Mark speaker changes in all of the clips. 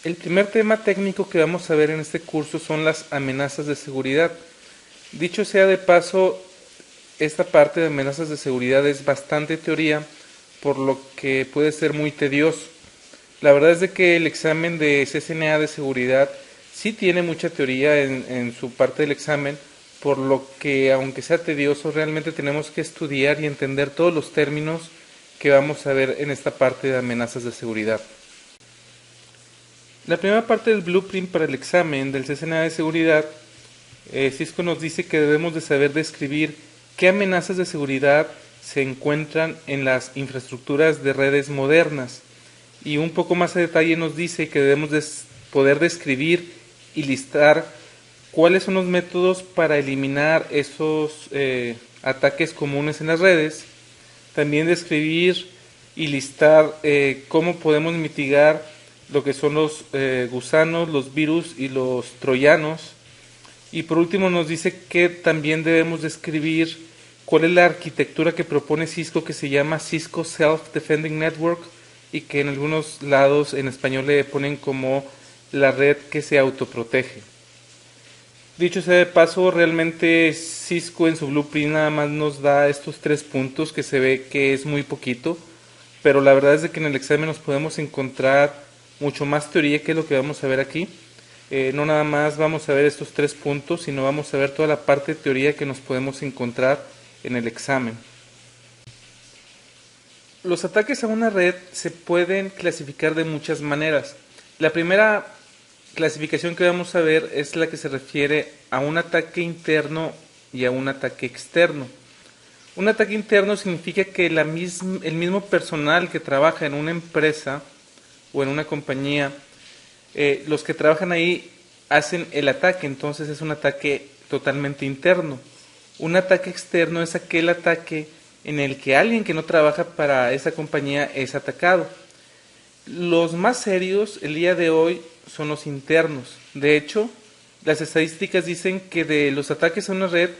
Speaker 1: El primer tema técnico que vamos a ver en este curso son las amenazas de seguridad. Dicho sea de paso, esta parte de amenazas de seguridad es bastante teoría, por lo que puede ser muy tedioso. La verdad es de que el examen de CCNA de seguridad sí tiene mucha teoría en su parte del examen, por lo que aunque sea tedioso, realmente tenemos que estudiar y entender todos los términos que vamos a ver en esta parte de amenazas de seguridad. La primera parte del blueprint para el examen del CCNA de seguridad, Cisco nos dice que debemos de saber describir qué amenazas de seguridad se encuentran en las infraestructuras de redes modernas. Y un poco más a detalle nos dice que debemos de poder describir y listar cuáles son los métodos para eliminar esos ataques comunes en las redes. También describir y listar cómo podemos mitigar lo que son los gusanos, los virus y los troyanos. Y por último nos dice que también debemos describir cuál es la arquitectura que propone Cisco, que se llama Cisco Self-Defending Network, y que en algunos lados en español le ponen como la red que se autoprotege. Dicho sea de paso, realmente Cisco en su blueprint nada más nos da estos 3 puntos, que se ve que es muy poquito, pero la verdad es de que en el examen nos podemos encontrar mucho más teoría, que es lo que vamos a ver aquí. No nada más vamos a ver estos 3 puntos, sino vamos a ver toda la parte de teoría que nos podemos encontrar en el examen. Los ataques a una red se pueden clasificar de muchas maneras. La primera clasificación que vamos a ver es la que se refiere a un ataque interno y a un ataque externo. Un ataque interno significa que el mismo personal que trabaja en una empresa o en una compañía, los que trabajan ahí hacen el ataque, entonces es un ataque totalmente interno. Un ataque externo es aquel ataque en el que alguien que no trabaja para esa compañía es atacado. Los más serios el día de hoy son los internos. De hecho, las estadísticas dicen que de los ataques a una red,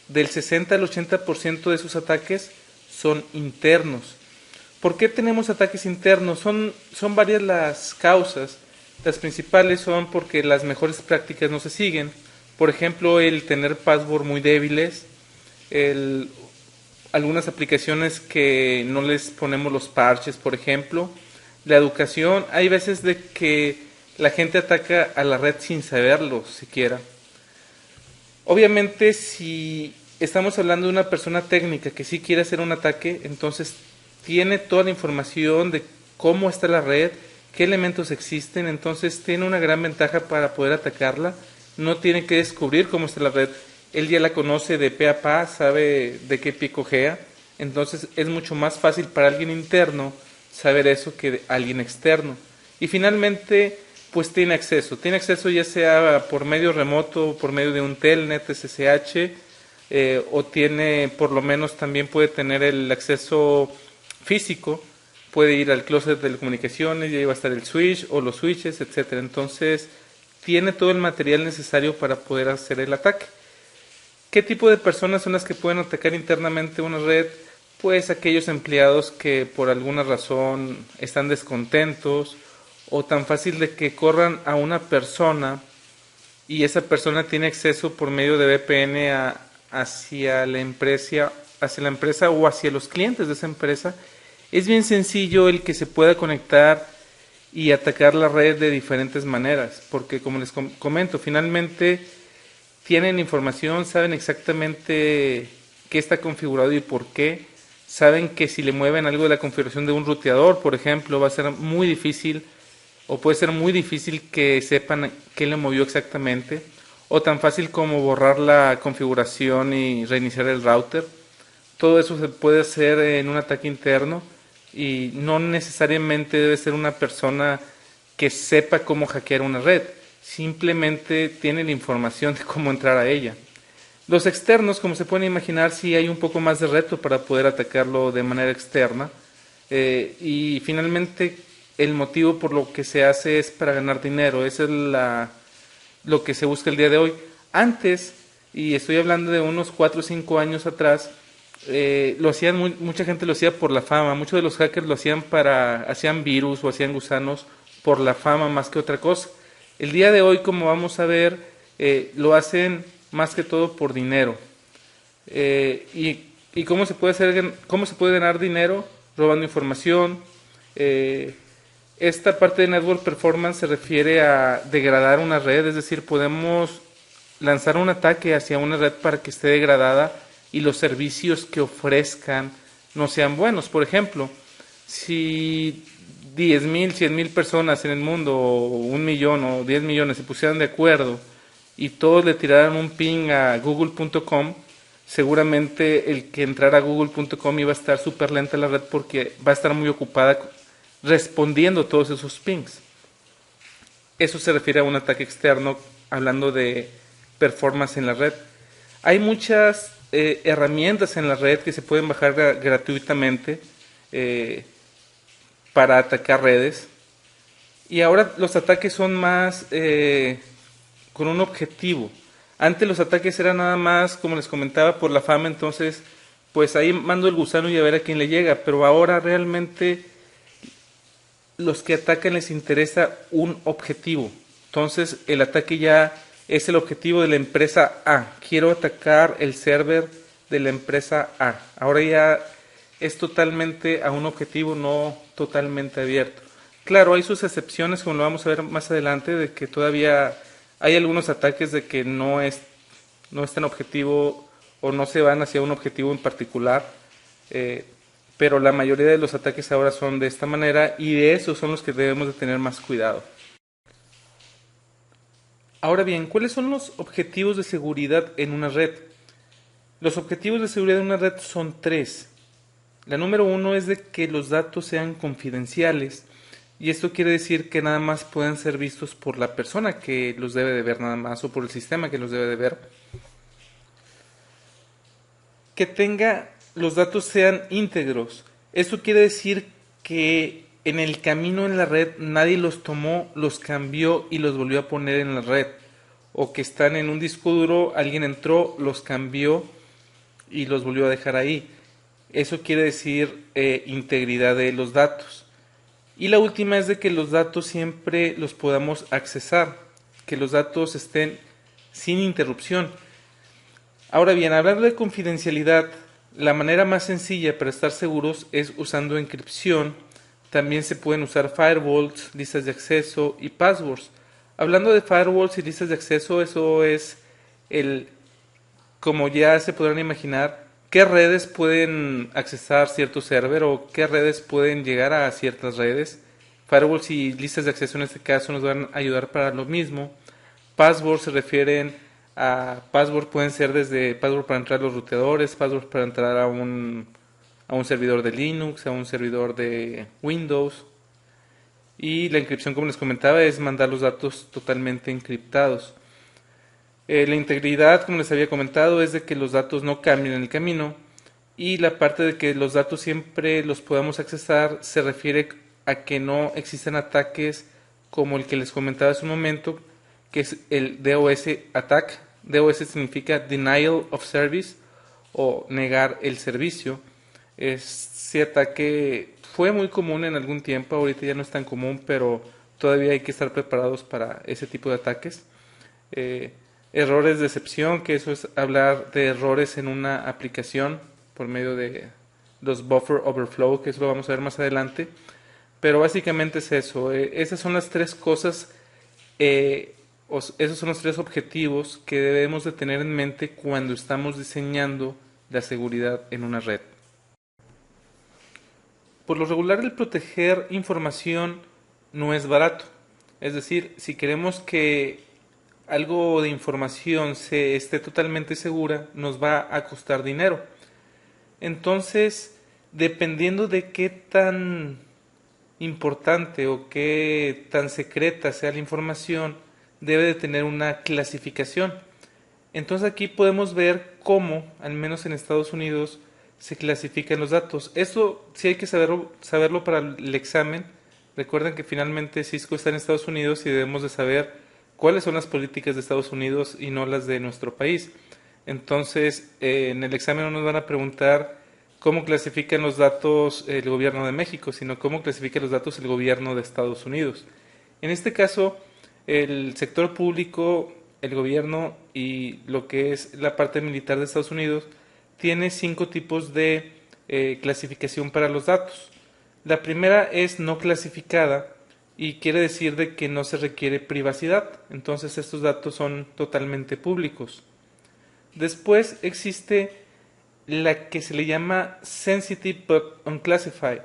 Speaker 1: del 60 al 80% de esos ataques son internos. ¿Por qué tenemos ataques internos? Son varias las causas. Las principales son porque las mejores prácticas no se siguen. Por ejemplo, el tener password muy débiles, algunas aplicaciones que no les ponemos los parches, por ejemplo. La educación, hay veces de que la gente ataca a la red sin saberlo siquiera. Obviamente, si estamos hablando de una persona técnica que sí quiere hacer un ataque, entonces tiene toda la información de cómo está la red, qué elementos existen, entonces tiene una gran ventaja para poder atacarla. No tiene que descubrir cómo está la red, él ya la conoce de pe a pa, sabe de qué pie cojea, entonces es mucho más fácil para alguien interno saber eso que alguien externo. Y finalmente, pues tiene acceso ya sea por medio remoto, por medio de un telnet, SSH, o tiene, por lo menos también puede tener el acceso físico, puede ir al closet de telecomunicaciones y ahí va a estar el switch o los switches, etcétera. Entonces, tiene todo el material necesario para poder hacer el ataque. ¿Qué tipo de personas son las que pueden atacar internamente una red? Pues aquellos empleados que por alguna razón están descontentos, o tan fácil de que corran a una persona y esa persona tiene acceso por medio de VPN hacia la empresa o hacia los clientes de esa empresa. Es bien sencillo el que se pueda conectar y atacar la red de diferentes maneras, porque como les comento, finalmente tienen información, saben exactamente qué está configurado y por qué, saben que si le mueven algo de la configuración de un ruteador, por ejemplo, va a ser muy difícil, o puede ser muy difícil que sepan qué le movió exactamente, o tan fácil como borrar la configuración y reiniciar el router. Todo eso se puede hacer en un ataque interno y no necesariamente debe ser una persona que sepa cómo hackear una red, simplemente tiene la información de cómo entrar a ella. Los externos, como se pueden imaginar, sí hay un poco más de reto para poder atacarlo de manera externa, y finalmente el motivo por lo que se hace es para ganar dinero. Eso es lo que se busca el día de hoy. Antes, y estoy hablando de unos 4 o 5 años atrás, lo hacían mucha gente lo hacía por la fama. Muchos de los hackers lo hacían hacían virus o hacían gusanos por la fama más que otra cosa. El día de hoy, como vamos a ver, lo hacen más que todo por dinero. ¿Y cómo se puede cómo se puede ganar dinero? Robando información. Esta parte de Network Performance se refiere a degradar una red, es decir, podemos lanzar un ataque hacia una red para que esté degradada y los servicios que ofrezcan no sean buenos. Por ejemplo, si 10,000, 100,000 personas en el mundo, o 1,000,000 o 10 millones se pusieran de acuerdo y todos le tiraran un ping a google.com, seguramente el que entrara a google.com iba a estar súper lenta la red porque va a estar muy ocupada respondiendo todos esos pings. Eso se refiere a un ataque externo, hablando de performance en la red. Hay muchas herramientas en la red que se pueden bajar gratuitamente para atacar redes. Y ahora los ataques son más con un objetivo. Antes los ataques eran nada más, como les comentaba, por la fama, entonces pues ahí mando el gusano y a ver a quién le llega. Pero ahora realmente los que atacan les interesa un objetivo. Entonces el ataque ya es el objetivo de la empresa A. Quiero atacar el server de la empresa A. Ahora ya es totalmente a un objetivo, no totalmente abierto. Claro, hay sus excepciones, como lo vamos a ver más adelante, de que todavía hay algunos ataques de que no es tan objetivo o no se van hacia un objetivo en particular. Pero la mayoría de los ataques ahora son de esta manera y de esos son los que debemos de tener más cuidado. Ahora bien, ¿cuáles son los objetivos de seguridad en una red? Los objetivos de seguridad en una red son tres. La número uno es de que los datos sean confidenciales y esto quiere decir que nada más pueden ser vistos por la persona que los debe de ver nada más o por el sistema que los debe de ver. Que los datos sean íntegros. Esto quiere decir que en el camino en la red nadie los tomó, los cambió y los volvió a poner en la red. O que están en un disco duro, alguien entró, los cambió y los volvió a dejar ahí. Eso quiere decir integridad de los datos. Y la última es de que los datos siempre los podamos accesar, que los datos estén sin interrupción. Ahora bien, hablando de confidencialidad, la manera más sencilla para estar seguros es usando encripción. También se pueden usar firewalls, listas de acceso y passwords. Hablando de firewalls y listas de acceso, eso es como ya se podrán imaginar, qué redes pueden accesar cierto server o qué redes pueden llegar a ciertas redes. Firewalls y listas de acceso en este caso nos van a ayudar para lo mismo. Passwords se refieren password, pueden ser desde password para entrar a los routadores, password para entrar a un servidor de Linux, a un servidor de Windows. Y la encripción, como les comentaba, es mandar los datos totalmente encriptados. La integridad, como les había comentado, es de que los datos no cambien en el camino. Y la parte de que los datos siempre los podamos accesar se refiere a que no existen ataques como el que les comentaba hace un momento, que es el DOS attack. DOS significa Denial of Service o negar el servicio. Ese ataque fue muy común en algún tiempo, ahorita ya no es tan común, pero todavía hay que estar preparados para ese tipo de ataques. Errores de excepción, que eso es hablar de errores en una aplicación por medio de los buffer overflow, que eso lo vamos a ver más adelante. Pero básicamente es eso. Esas son las tres cosas, esos son los tres objetivos que debemos de tener en mente cuando estamos diseñando la seguridad en una red. Por lo regular, el proteger información no es barato. Es decir, si queremos que algo de información esté totalmente segura, nos va a costar dinero. Entonces, dependiendo de qué tan importante o qué tan secreta sea la información, debe de tener una clasificación. Entonces aquí podemos ver cómo, al menos en Estados Unidos, se clasifican los datos. Esto sí hay que saberlo para el examen. Recuerden que finalmente Cisco está en Estados Unidos y debemos de saber cuáles son las políticas de Estados Unidos y no las de nuestro país. Entonces, en el examen no nos van a preguntar cómo clasifican los datos el gobierno de México, sino cómo clasifica los datos el gobierno de Estados Unidos. En este caso, el sector público, el gobierno y lo que es la parte militar de Estados Unidos tiene 5 tipos de clasificación para los datos. La primera es no clasificada y quiere decir de que no se requiere privacidad, entonces estos datos son totalmente públicos. Después existe la que se le llama sensitive but unclassified,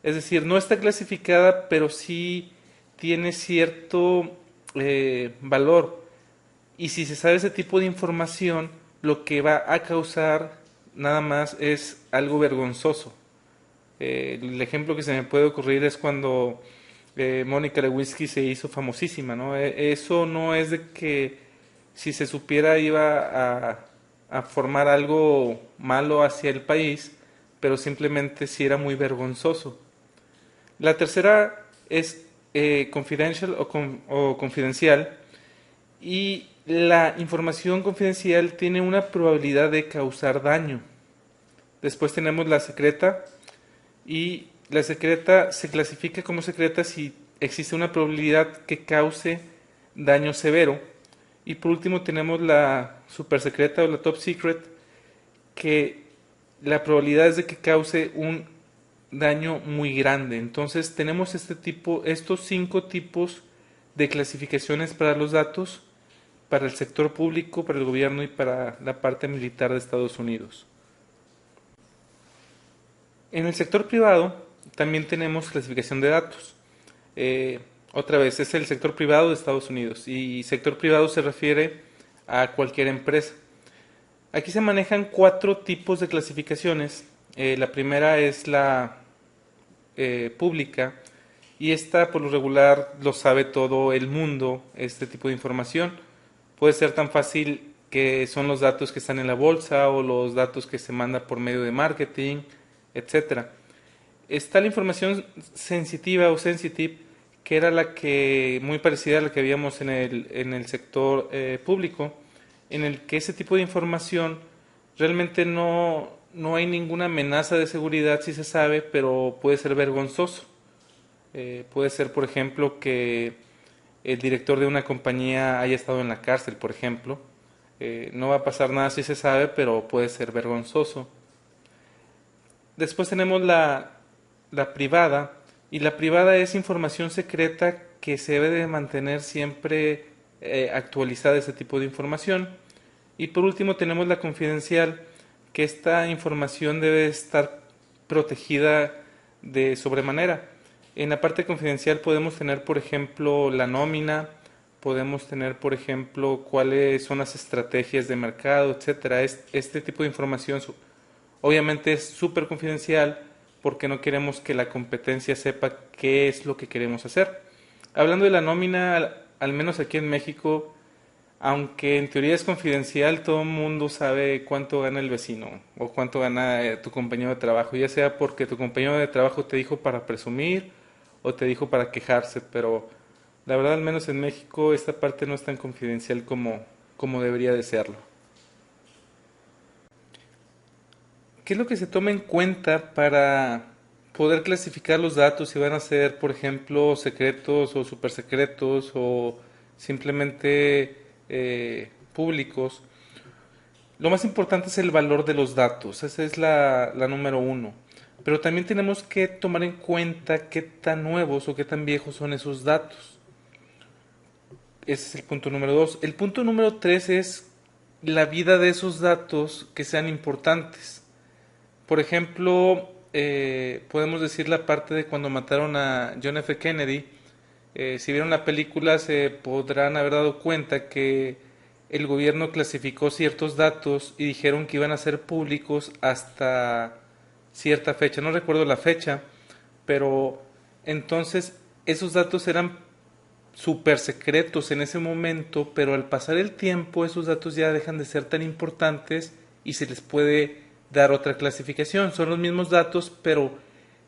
Speaker 1: es decir, no está clasificada pero sí tiene cierto valor, y si se sabe ese tipo de información lo que va a causar nada más es algo vergonzoso. El ejemplo que se me puede ocurrir es cuando Mónica Lewinsky se hizo famosísima, ¿no? Eso no es de que si se supiera iba a formar algo malo hacia el país, pero simplemente sí era muy vergonzoso. La tercera es confidential o confidencial, y la información confidencial tiene una probabilidad de causar daño. Después tenemos la secreta, y la secreta se clasifica como secreta si existe una probabilidad que cause daño severo. Y por último tenemos la super secreta o la top secret, que la probabilidad es de que cause un daño muy grande. Entonces tenemos estos 5 tipos de clasificaciones para los datos, para el sector público, para el gobierno y para la parte militar de Estados Unidos. En el sector privado también tenemos clasificación de datos. Otra vez, es el sector privado de Estados Unidos, y sector privado se refiere a cualquier empresa. Aquí se manejan 4 tipos de clasificaciones. La primera es la pública, y esta por lo regular lo sabe todo el mundo, este tipo de información. Puede ser tan fácil que son los datos que están en la bolsa o los datos que se mandan por medio de marketing, etcétera. Está la información sensitiva o sensitive, que era la que muy parecida a la que habíamos en el sector público, en el que ese tipo de información realmente no hay ninguna amenaza de seguridad si se sabe, pero puede ser vergonzoso. Puede ser, por ejemplo, que el director de una compañía haya estado en la cárcel, por ejemplo. No va a pasar nada si se sabe, pero puede ser vergonzoso. Después tenemos la privada, y la privada es información secreta que se debe de mantener siempre actualizada, ese tipo de información. Y por último tenemos la confidencial, que esta información debe estar protegida de sobremanera. En la parte confidencial podemos tener, por ejemplo, la nómina, podemos tener, por ejemplo, cuáles son las estrategias de mercado, etcétera. Este tipo de información obviamente es súper confidencial porque no queremos que la competencia sepa qué es lo que queremos hacer. Hablando de la nómina, al menos aquí en México, aunque en teoría es confidencial, todo el mundo sabe cuánto gana el vecino o cuánto gana tu compañero de trabajo, ya sea porque tu compañero de trabajo te dijo para presumir o te dijo para quejarse, pero la verdad al menos en México esta parte no es tan confidencial como debería de serlo. ¿Qué es lo que se toma en cuenta para poder clasificar los datos si van a ser, por ejemplo, secretos o supersecretos o simplemente públicos? Lo más importante es el valor de los datos, esa es la número 1. Pero también tenemos que tomar en cuenta qué tan nuevos o qué tan viejos son esos datos. Ese es el punto número 2. El punto número 3 es la vida de esos datos que sean importantes. Por ejemplo, podemos decir la parte de cuando mataron a John F. Kennedy. Si vieron la película se podrán haber dado cuenta que el gobierno clasificó ciertos datos y dijeron que iban a ser públicos hasta cierta fecha. No recuerdo la fecha, pero entonces esos datos eran súper secretos en ese momento, pero al pasar el tiempo esos datos ya dejan de ser tan importantes y se les puede dar otra clasificación. Son los mismos datos, pero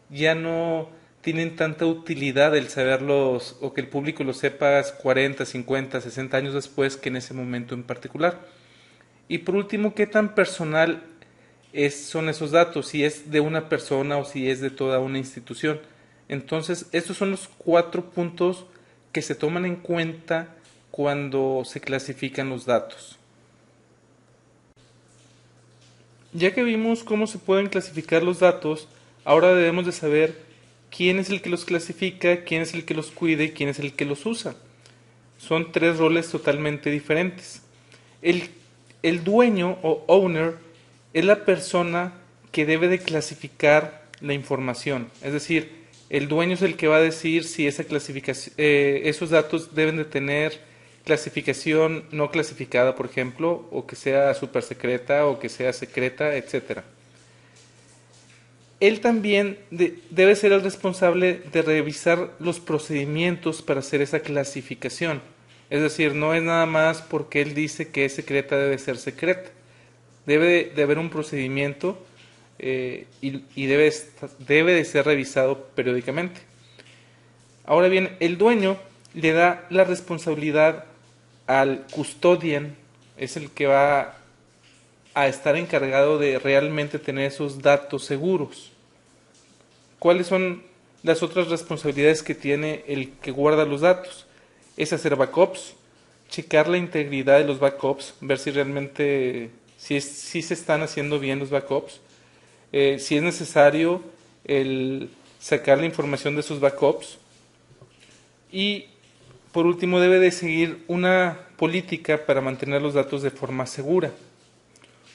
Speaker 1: ya no tienen tanta utilidad el saberlos o que el público los sepa 40, 50, 60 años después que en ese momento en particular. Y por último, ¿qué tan personal son esos datos? Si es de una persona o si es de toda una institución. Entonces, estos son los 4 puntos que se toman en cuenta cuando se clasifican los datos. Ya que vimos cómo se pueden clasificar los datos, ahora debemos de saber quién es el que los clasifica, quién es el que los cuida y quién es el que los usa. Son tres roles totalmente diferentes. El dueño o owner es la persona que debe de clasificar la información. Es decir, el dueño es el que va a decir si esa clasificación, esos datos deben de tener clasificación no clasificada, por ejemplo, o que sea super secreta o que sea secreta, etcétera. Él también debe ser el responsable de revisar los procedimientos para hacer esa clasificación. Es decir, no es nada más porque él dice que es secreta, debe ser secreta. Debe de haber un procedimiento y debe de ser revisado periódicamente. Ahora bien, el dueño le da la responsabilidad al custodian, es el que va a estar encargado de realmente tener esos datos seguros. ¿Cuáles son las otras responsabilidades que tiene el que guarda los datos? Es hacer backups, checar la integridad de los backups, ver si realmente si se están haciendo bien los backups, si es necesario el sacar la información de esos backups, y por último debe de seguir una política para mantener los datos de forma segura.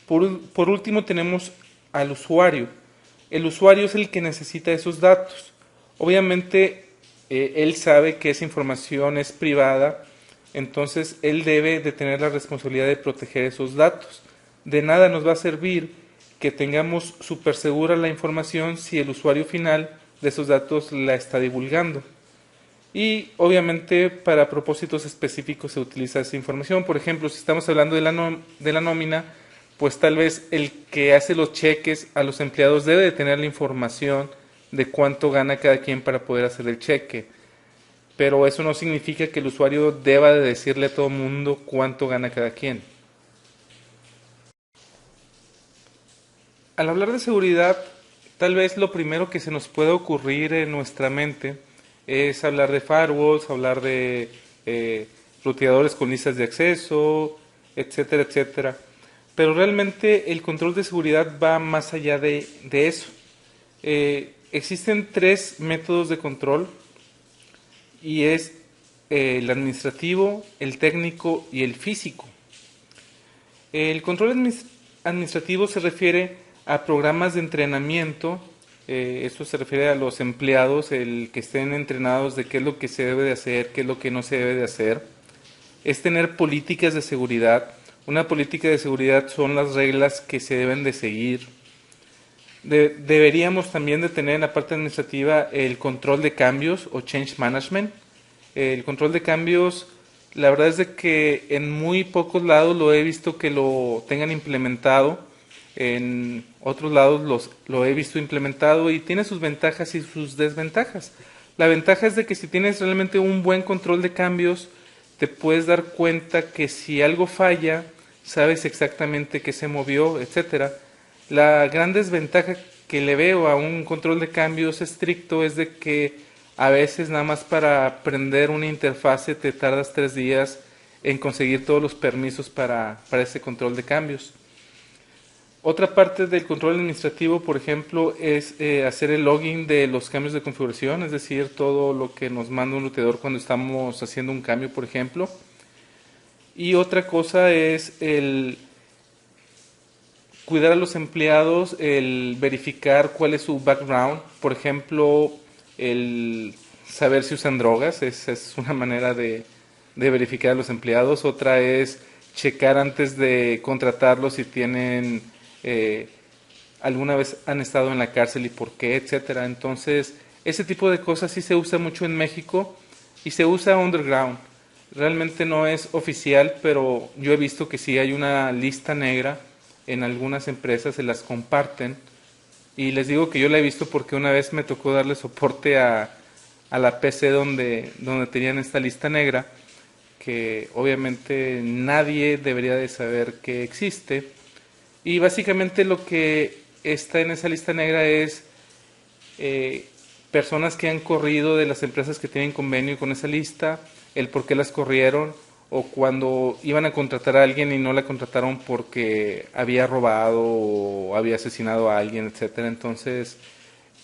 Speaker 1: Por último tenemos al usuario. El usuario es el que necesita esos datos. Obviamente él sabe que esa información es privada, entonces él debe de tener la responsabilidad de proteger esos datos. De nada nos va a servir que tengamos súper segura la información si el usuario final de esos datos la está divulgando. Y obviamente para propósitos específicos se utiliza esa información. Por ejemplo, si estamos hablando de la nómina, pues tal vez el que hace los cheques a los empleados debe de tener la información de cuánto gana cada quien para poder hacer el cheque. Pero eso no significa que el usuario deba de decirle a todo el mundo cuánto gana cada quien. Al hablar de seguridad, tal vez lo primero que se nos puede ocurrir en nuestra mente es hablar de firewalls, hablar de ruteadores con listas de acceso, etcétera, etcétera. Pero realmente el control de seguridad va más allá de eso. Existen tres métodos de control y es el administrativo, el técnico y el físico. El control administrativo se refiere a programas de entrenamiento. Eso se refiere a los empleados, el que estén entrenados de qué es lo que se debe de hacer, qué es lo que no se debe de hacer. Es tener políticas de seguridad. Una política de seguridad son las reglas que se deben de seguir. Deberíamos también de tener en la parte administrativa el control de cambios o change management. El control de cambios, la verdad es de que en muy pocos lados lo he visto que lo tengan implementado. En otros lados lo he visto implementado y tiene sus ventajas y sus desventajas. La ventaja es de que si tienes realmente un buen control de cambios, te puedes dar cuenta que si algo falla, sabes exactamente qué se movió, etcétera. La gran desventaja que le veo a un control de cambios estricto es de que a veces nada más para prender una interfase te tardas 3 días en conseguir todos los permisos para ese control de cambios. Otra parte del control administrativo, por ejemplo, es hacer el login de los cambios de configuración, es decir, todo lo que nos manda un roteador cuando estamos haciendo un cambio, por ejemplo. Y otra cosa es el cuidar a los empleados, el verificar cuál es su background, por ejemplo, el saber si usan drogas, esa es una manera de verificar a los empleados. Otra es checar antes de contratarlos si tienen alguna vez han estado en la cárcel y por qué, etcétera. Entonces, ese tipo de cosas sí se usa mucho en México y se usa underground. Realmente no es oficial, pero yo he visto que sí hay una lista negra en algunas empresas, se las comparten. Y les digo que yo la he visto porque una vez me tocó darle soporte a la PC donde tenían esta lista negra, que obviamente nadie debería de saber que existe. Y básicamente lo que está en esa lista negra es personas que han corrido de las empresas que tienen convenio con esa lista, el por qué las corrieron, o cuando iban a contratar a alguien y no la contrataron porque había robado o había asesinado a alguien, etcétera. Entonces,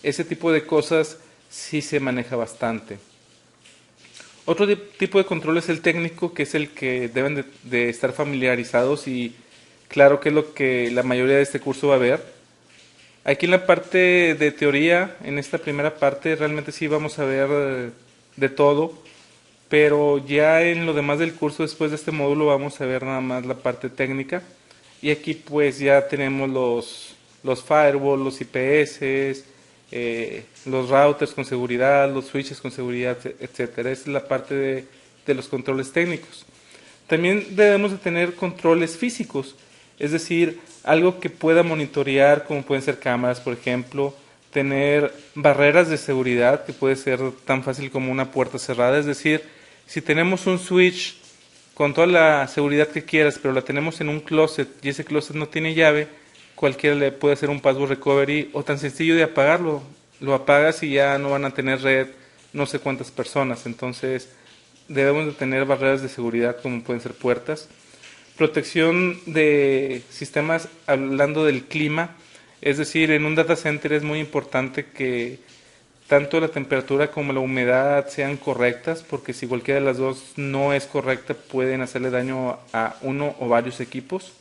Speaker 1: ese tipo de cosas sí se maneja bastante. Otro tipo de control es el técnico, que es el que deben de estar familiarizados y claro que es lo que la mayoría de este curso va a ver. Aquí en la parte de teoría, en esta primera parte, realmente sí vamos a ver de todo, pero ya en lo demás del curso, después de este módulo, vamos a ver nada más la parte técnica. Y aquí pues ya tenemos los firewalls, los IPS, los routers con seguridad, los switches con seguridad, etcétera. Esa es la parte de los controles técnicos. También debemos de tener controles físicos, es decir, algo que pueda monitorear, como pueden ser cámaras, por ejemplo, tener barreras de seguridad, que puede ser tan fácil como una puerta cerrada, es decir, si tenemos un switch con toda la seguridad que quieras, pero la tenemos en un closet y ese closet no tiene llave, cualquiera le puede hacer un password recovery o tan sencillo de apagarlo. Lo apagas y ya no van a tener red no sé cuántas personas. Entonces debemos de tener barreras de seguridad como pueden ser puertas. Protección de sistemas hablando del clima, es decir, en un data center es muy importante que tanto la temperatura como la humedad sean correctas, porque si cualquiera de las dos no es correcta pueden hacerle daño a uno o varios equipos.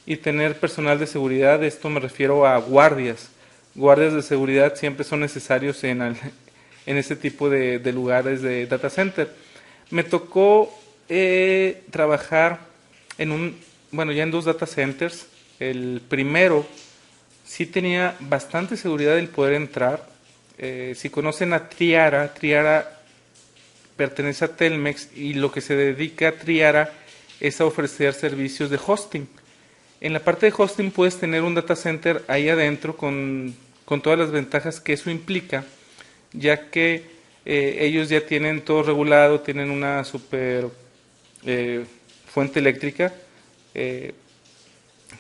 Speaker 1: Y tener personal de seguridad, esto me refiero a guardias. Guardias de seguridad siempre son necesarios en este tipo de lugares de data center. Me tocó trabajar bueno, ya en dos data centers. El primero sí tenía bastante seguridad el poder entrar. Si conocen a Triara, Triara pertenece a Telmex y lo que se dedica a Triara es a ofrecer servicios de hosting. En la parte de hosting puedes tener un data center ahí adentro con todas las ventajas que eso implica, ya que ellos ya tienen todo regulado, tienen una super fuente eléctrica, eh,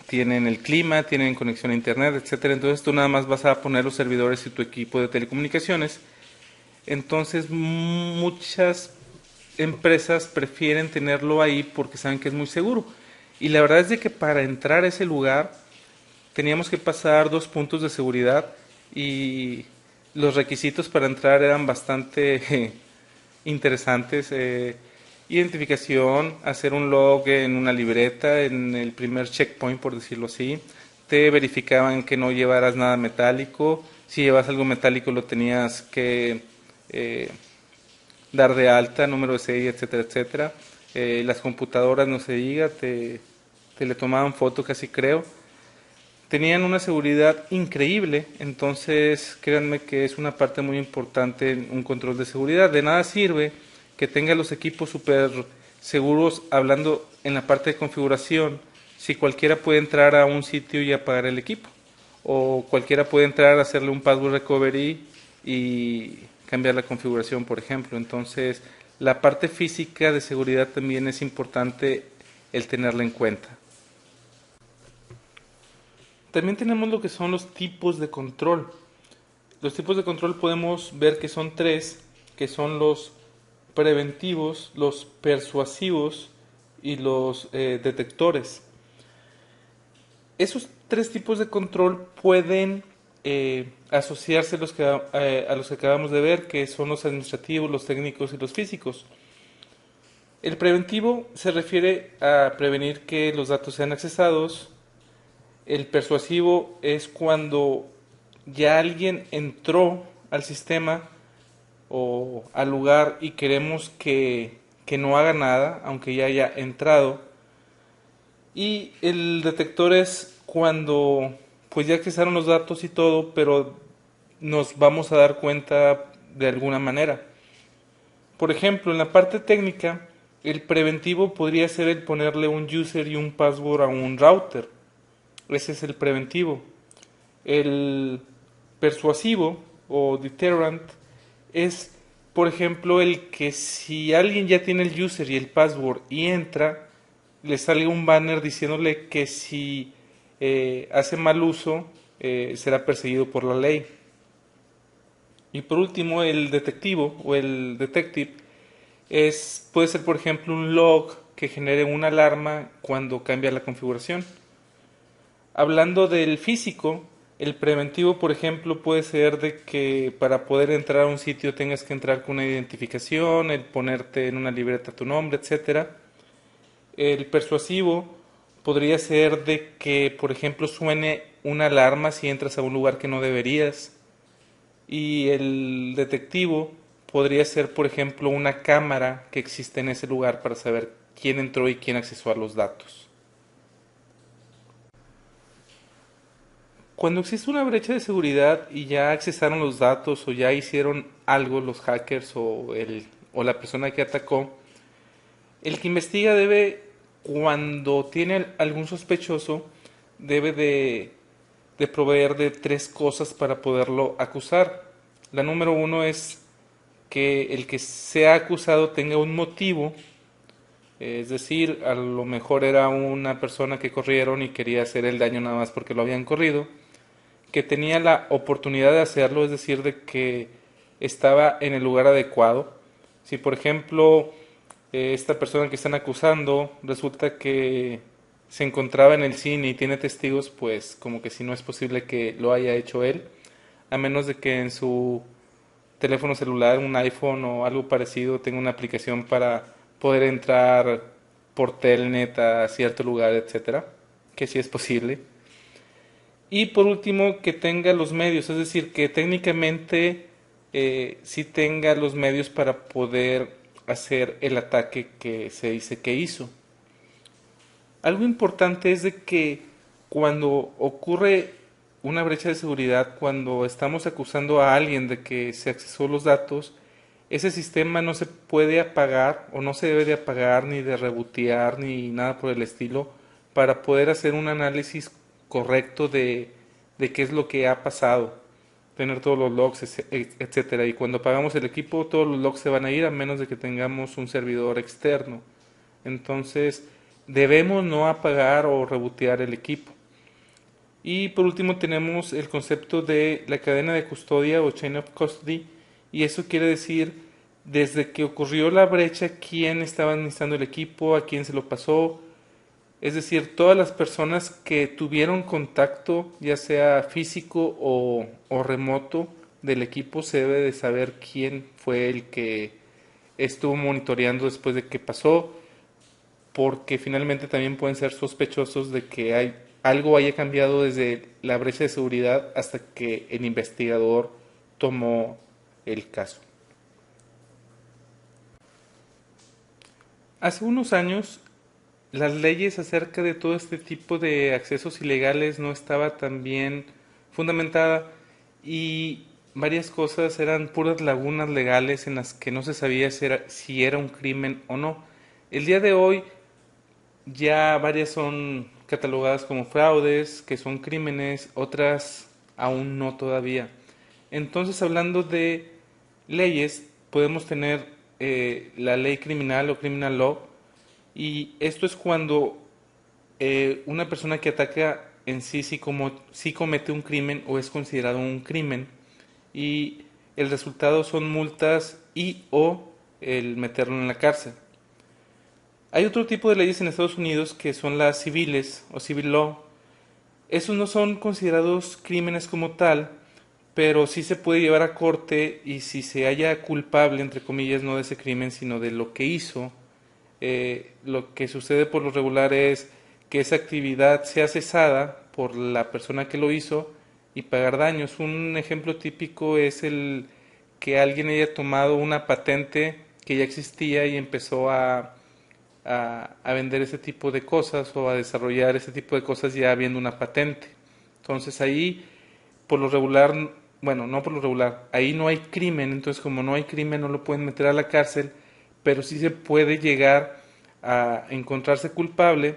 Speaker 1: tienen el clima, tienen conexión a internet, etcétera. Entonces tú nada más vas a poner los servidores y tu equipo de telecomunicaciones. Entonces muchas empresas prefieren tenerlo ahí porque saben que es muy seguro. Y la verdad es de que para entrar a ese lugar teníamos que pasar 2 puntos de seguridad y los requisitos para entrar eran bastante interesantes. Identificación, hacer un log en una libreta, en el primer checkpoint, por decirlo así. Te verificaban que no llevaras nada metálico. Si llevas algo metálico lo tenías que eh, dar de alta, número de serie, etcétera, etcétera. Las computadoras, no se diga, te le tomaban foto casi creo. Tenían una seguridad increíble, entonces créanme que es una parte muy importante en un control de seguridad. De nada sirve que tenga los equipos súper seguros hablando en la parte de configuración si cualquiera puede entrar a un sitio y apagar el equipo. O cualquiera puede entrar a hacerle un password recovery y cambiar la configuración, por ejemplo. Entonces, la parte física de seguridad también es importante el tenerla en cuenta. También tenemos lo que son los tipos de control. Los tipos de control podemos ver que son tres, que son los preventivos, los persuasivos y los detectores. Esos tres tipos de control pueden asociarse a los que acabamos de ver, que son los administrativos, los técnicos y los físicos. El preventivo se refiere a prevenir que los datos sean accesados. El persuasivo es cuando ya alguien entró al sistema o al lugar y queremos que no haga nada, aunque ya haya entrado. Y el detector es cuando pues ya accesaron los datos y todo, pero nos vamos a dar cuenta de alguna manera. Por ejemplo, en la parte técnica, el preventivo podría ser el ponerle un user y un password a un router. Ese es el preventivo. El persuasivo o deterrent es, por ejemplo, el que si alguien ya tiene el user y el password y entra, le sale un banner diciéndole que si hace mal uso será perseguido por la ley. Y por último, el detectivo o el detective puede ser, por ejemplo, un log que genere una alarma cuando cambia la configuración. Hablando del físico, el preventivo, por ejemplo, puede ser de que para poder entrar a un sitio tengas que entrar con una identificación, el ponerte en una libreta tu nombre, etcétera. El persuasivo podría ser de que, por ejemplo, suene una alarma si entras a un lugar que no deberías. Y el detectivo podría ser, por ejemplo, una cámara que existe en ese lugar para saber quién entró y quién accesó a los datos. Cuando existe una brecha de seguridad y ya accesaron los datos o ya hicieron algo los hackers o la persona que atacó, el que investiga debe, cuando tiene algún sospechoso, debe de proveer de tres cosas para poderlo acusar. La número uno es que el que sea acusado tenga un motivo, es decir, a lo mejor era una persona que corrieron y quería hacer el daño nada más porque lo habían corrido, que tenía la oportunidad de hacerlo, es decir, de que estaba en el lugar adecuado. Si por ejemplo esta persona que están acusando resulta que se encontraba en el cine y tiene testigos, pues como que si no es posible que lo haya hecho él, a menos de que en su teléfono celular, un iPhone o algo parecido, tenga una aplicación para poder entrar por telnet a cierto lugar, etcétera, que sí es posible. Y por último, que tenga los medios, es decir, que técnicamente sí tenga los medios para poder hacer el ataque que se dice que hizo. Algo importante es de que cuando ocurre una brecha de seguridad, cuando estamos acusando a alguien de que se accesó los datos, ese sistema no se puede apagar o no se debe de apagar ni de rebotear ni nada por el estilo para poder hacer un análisis correcto de qué es lo que ha pasado, tener todos los logs, etcétera. Y cuando apagamos el equipo, todos los logs se van a ir a menos de que tengamos un servidor externo. Entonces, debemos no apagar o rebotear el equipo. Y por último tenemos el concepto de la cadena de custodia o chain of custody, y eso quiere decir desde que ocurrió la brecha quién estaba administrando el equipo, a quién se lo pasó, es decir, todas las personas que tuvieron contacto, ya sea físico o remoto, del equipo, se debe de saber quién fue el que estuvo monitoreando después de que pasó, porque finalmente también pueden ser sospechosos de que algo haya cambiado desde la brecha de seguridad hasta que el investigador tomó el caso. Hace unos años las leyes acerca de todo este tipo de accesos ilegales no estaba tan bien fundamentada y varias cosas eran puras lagunas legales en las que no se sabía si era un crimen o no. El día de hoy ya varias son catalogadas como fraudes, que son crímenes, otras aún no todavía. Entonces, hablando de leyes, podemos tener la ley criminal o criminal law, y esto es cuando una persona que ataca en sí sí comete un crimen o es considerado un crimen, y el resultado son multas y o el meterlo en la cárcel. Hay otro tipo de leyes en Estados Unidos que son las civiles o civil law. Esos no son considerados crímenes como tal, pero sí se puede llevar a corte y si se halla culpable, entre comillas, no de ese crimen, sino de lo que hizo, lo que sucede por lo regular es que esa actividad sea cesada por la persona que lo hizo y pagar daños. Un ejemplo típico es el que alguien haya tomado una patente que ya existía y empezó a vender ese tipo de cosas o a desarrollar ese tipo de cosas ya habiendo una patente. Entonces ahí, por lo regular, bueno, no por lo regular, ahí no hay crimen, entonces como no hay crimen no lo pueden meter a la cárcel, pero sí se puede llegar a encontrarse culpable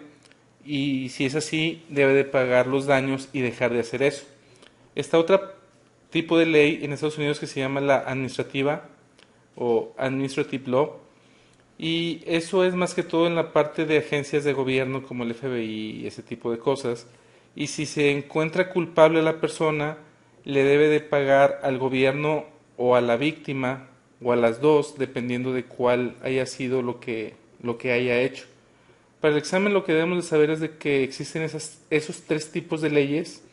Speaker 1: y si es así debe de pagar los daños y dejar de hacer eso. Esta otra tipo de ley en Estados Unidos que se llama la administrativa o administrative law, y eso es más que todo en la parte de agencias de gobierno como el FBI y ese tipo de cosas. Y si se encuentra culpable a la persona, le debe de pagar al gobierno o a la víctima o a las dos, dependiendo de cuál haya sido lo que haya hecho. Para el examen lo que debemos de saber es de que existen esos tres tipos de leyes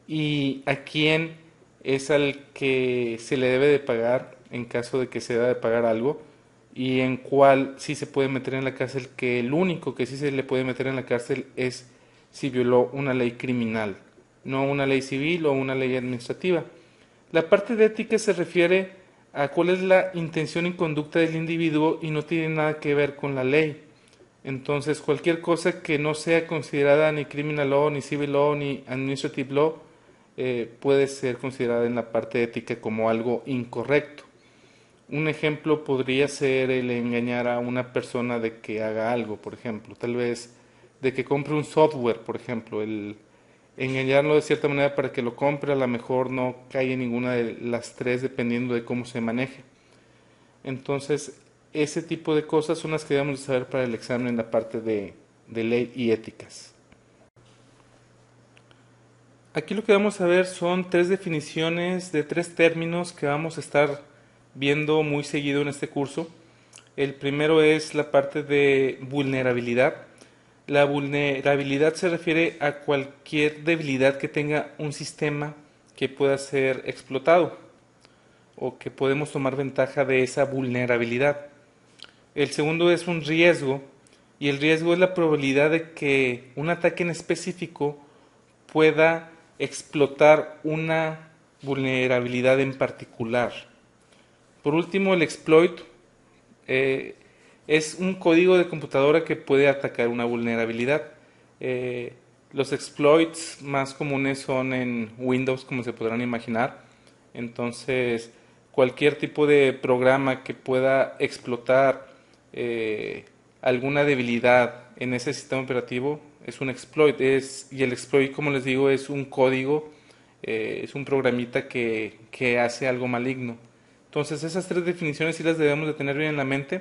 Speaker 1: y a quién es al que se le debe de pagar en caso de que se deba de pagar algo y en cuál sí se puede meter en la cárcel, que el único que sí se le puede meter en la cárcel es si violó una ley criminal, no una ley civil o una ley administrativa. La parte de ética se refiere a cuál es la intención y conducta del individuo y no tiene nada que ver con la ley. Entonces, cualquier cosa que no sea considerada ni criminal law, ni civil law, ni administrative law, puede ser considerada en la parte ética como algo incorrecto. Un ejemplo podría ser el engañar a una persona de que haga algo, por ejemplo, tal vez de que compre un software, por ejemplo, el engañarlo de cierta manera para que lo compre, a lo mejor no cae en ninguna de las tres dependiendo de cómo se maneje. Entonces, ese tipo de cosas son las que debemos saber para el examen en la parte de ley y éticas. Aquí lo que vamos a ver son tres definiciones de tres términos que vamos a estar viendo muy seguido en este curso. El primero es la parte de vulnerabilidad. La vulnerabilidad se refiere a cualquier debilidad que tenga un sistema que pueda ser explotado o que podemos tomar ventaja de esa vulnerabilidad. El segundo es un riesgo y el riesgo es la probabilidad de que un ataque en específico pueda explotar una vulnerabilidad en particular. Por último, el exploit eh, es un código de computadora que puede atacar una vulnerabilidad. Eh, los exploits más comunes son en Windows, como se podrán imaginar. Entonces, cualquier tipo de programa que pueda explotar alguna debilidad en ese sistema operativo es un exploit. Y el exploit, como les digo, es un código, es un programita que hace algo maligno. Entonces, esas tres definiciones sí las debemos de tener bien en la mente,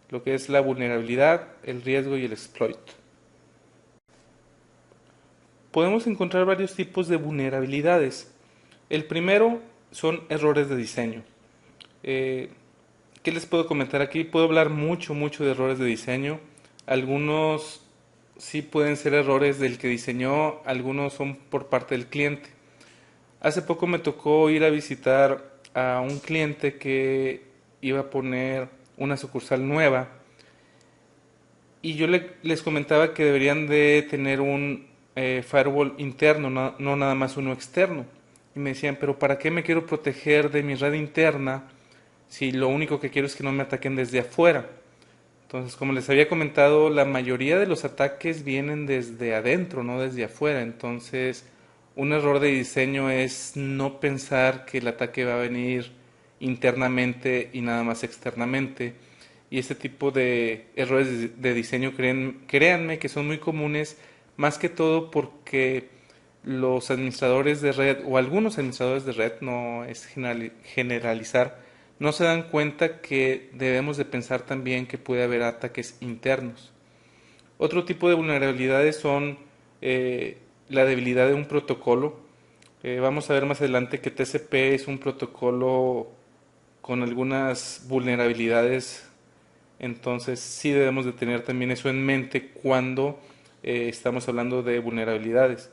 Speaker 1: lo que es la vulnerabilidad, el riesgo y el exploit. Podemos encontrar varios tipos de vulnerabilidades. El primero son errores de diseño. Eh, ¿Qué les puedo comentar aquí? Puedo hablar mucho de errores de diseño. Algunos sí pueden ser errores del que diseñó, algunos son por parte del cliente. Hace poco me tocó ir a visitar a un cliente que iba a poner una sucursal nueva y yo les comentaba que deberían de tener un firewall interno, no nada más uno externo. Y me decían, pero ¿para qué me quiero proteger de mi red interna si lo único que quiero es que no me ataquen desde afuera? Entonces, como les había comentado, la mayoría de los ataques vienen desde adentro, no desde afuera. Entonces, un error de diseño es no pensar que el ataque va a venir internamente y nada más externamente. Y este tipo de errores de diseño, créanme que son muy comunes, más que todo porque los administradores de red o algunos administradores de red, no es generalizar, no se dan cuenta que debemos de pensar también que puede haber ataques internos. Otro tipo de vulnerabilidades son la debilidad de un protocolo. Vamos a ver más adelante que TCP es un protocolo con algunas vulnerabilidades, entonces sí debemos de tener también eso en mente cuando estamos hablando de vulnerabilidades.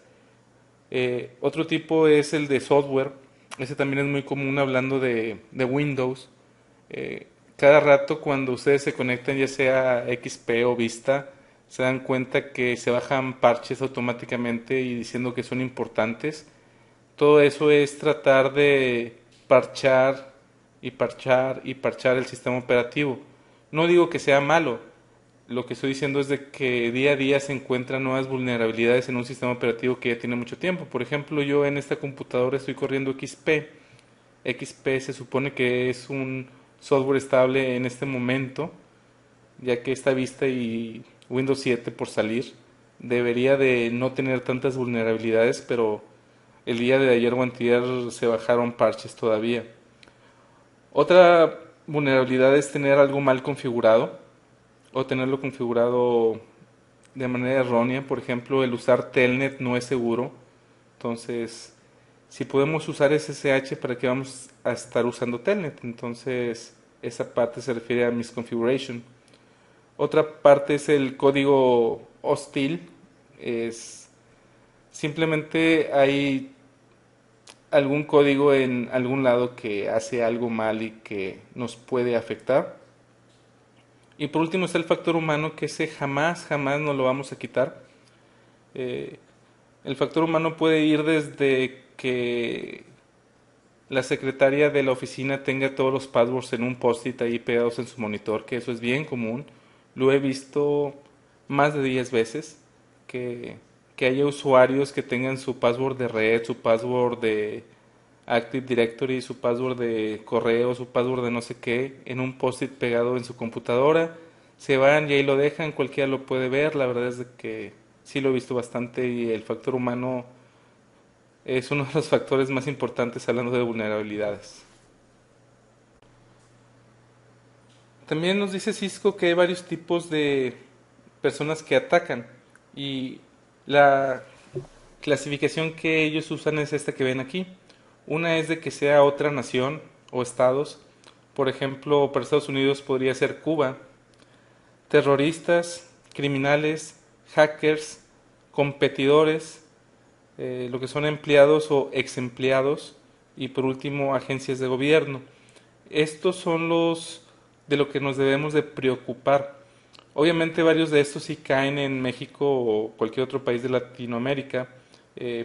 Speaker 1: Otro tipo es el de software. Ese también es muy común hablando de Windows. Cada rato cuando ustedes se conectan, ya sea XP o Vista, se dan cuenta que se bajan parches automáticamente y diciendo que son importantes. Todo eso es tratar de parchar y parchar y parchar el sistema operativo. No digo que sea malo, lo que estoy diciendo es de que día a día se encuentran nuevas vulnerabilidades en un sistema operativo que ya tiene mucho tiempo. Por ejemplo, yo en esta computadora estoy corriendo XP. XP se supone que es un software estable en este momento, ya que está Vista y Windows 7 por salir. Debería de no tener tantas vulnerabilidades, pero el día de ayer o antier se bajaron parches todavía. Otra vulnerabilidad es tener algo mal configurado o tenerlo configurado de manera errónea. Por ejemplo, el usar Telnet no es seguro. Entonces, si podemos usar SSH, ¿para qué vamos a estar usando Telnet? Entonces, esa parte se refiere a misconfiguration. Otra parte es el código hostil. Es simplemente hay algún código en algún lado que hace algo mal y que nos puede afectar. Y por último está el factor humano, que ese jamás, jamás no lo vamos a quitar. Eh, el factor humano puede ir desde que la secretaria de la oficina tenga todos los passwords en un post-it ahí pegados en su monitor, que eso es bien común. Lo he visto más de 10 veces, que, que haya usuarios que tengan su password de red, su password de Active Directory, su password de correo, su password de no sé qué, en un post-it pegado en su computadora. Se van y ahí lo dejan, cualquiera lo puede ver. La verdad es de que sí lo he visto bastante y el factor humano es uno de los factores más importantes hablando de vulnerabilidades. También nos dice Cisco que hay varios tipos de personas que atacan y la clasificación que ellos usan es esta que ven aquí. Una es de que sea otra nación o estados. Por ejemplo, para Estados Unidos podría ser Cuba. Terroristas, criminales, hackers, competidores, lo que son empleados o ex empleados y por último agencias de gobierno. Estos son los de lo que nos debemos de preocupar. Obviamente varios de estos sí caen en México o cualquier otro país de Latinoamérica.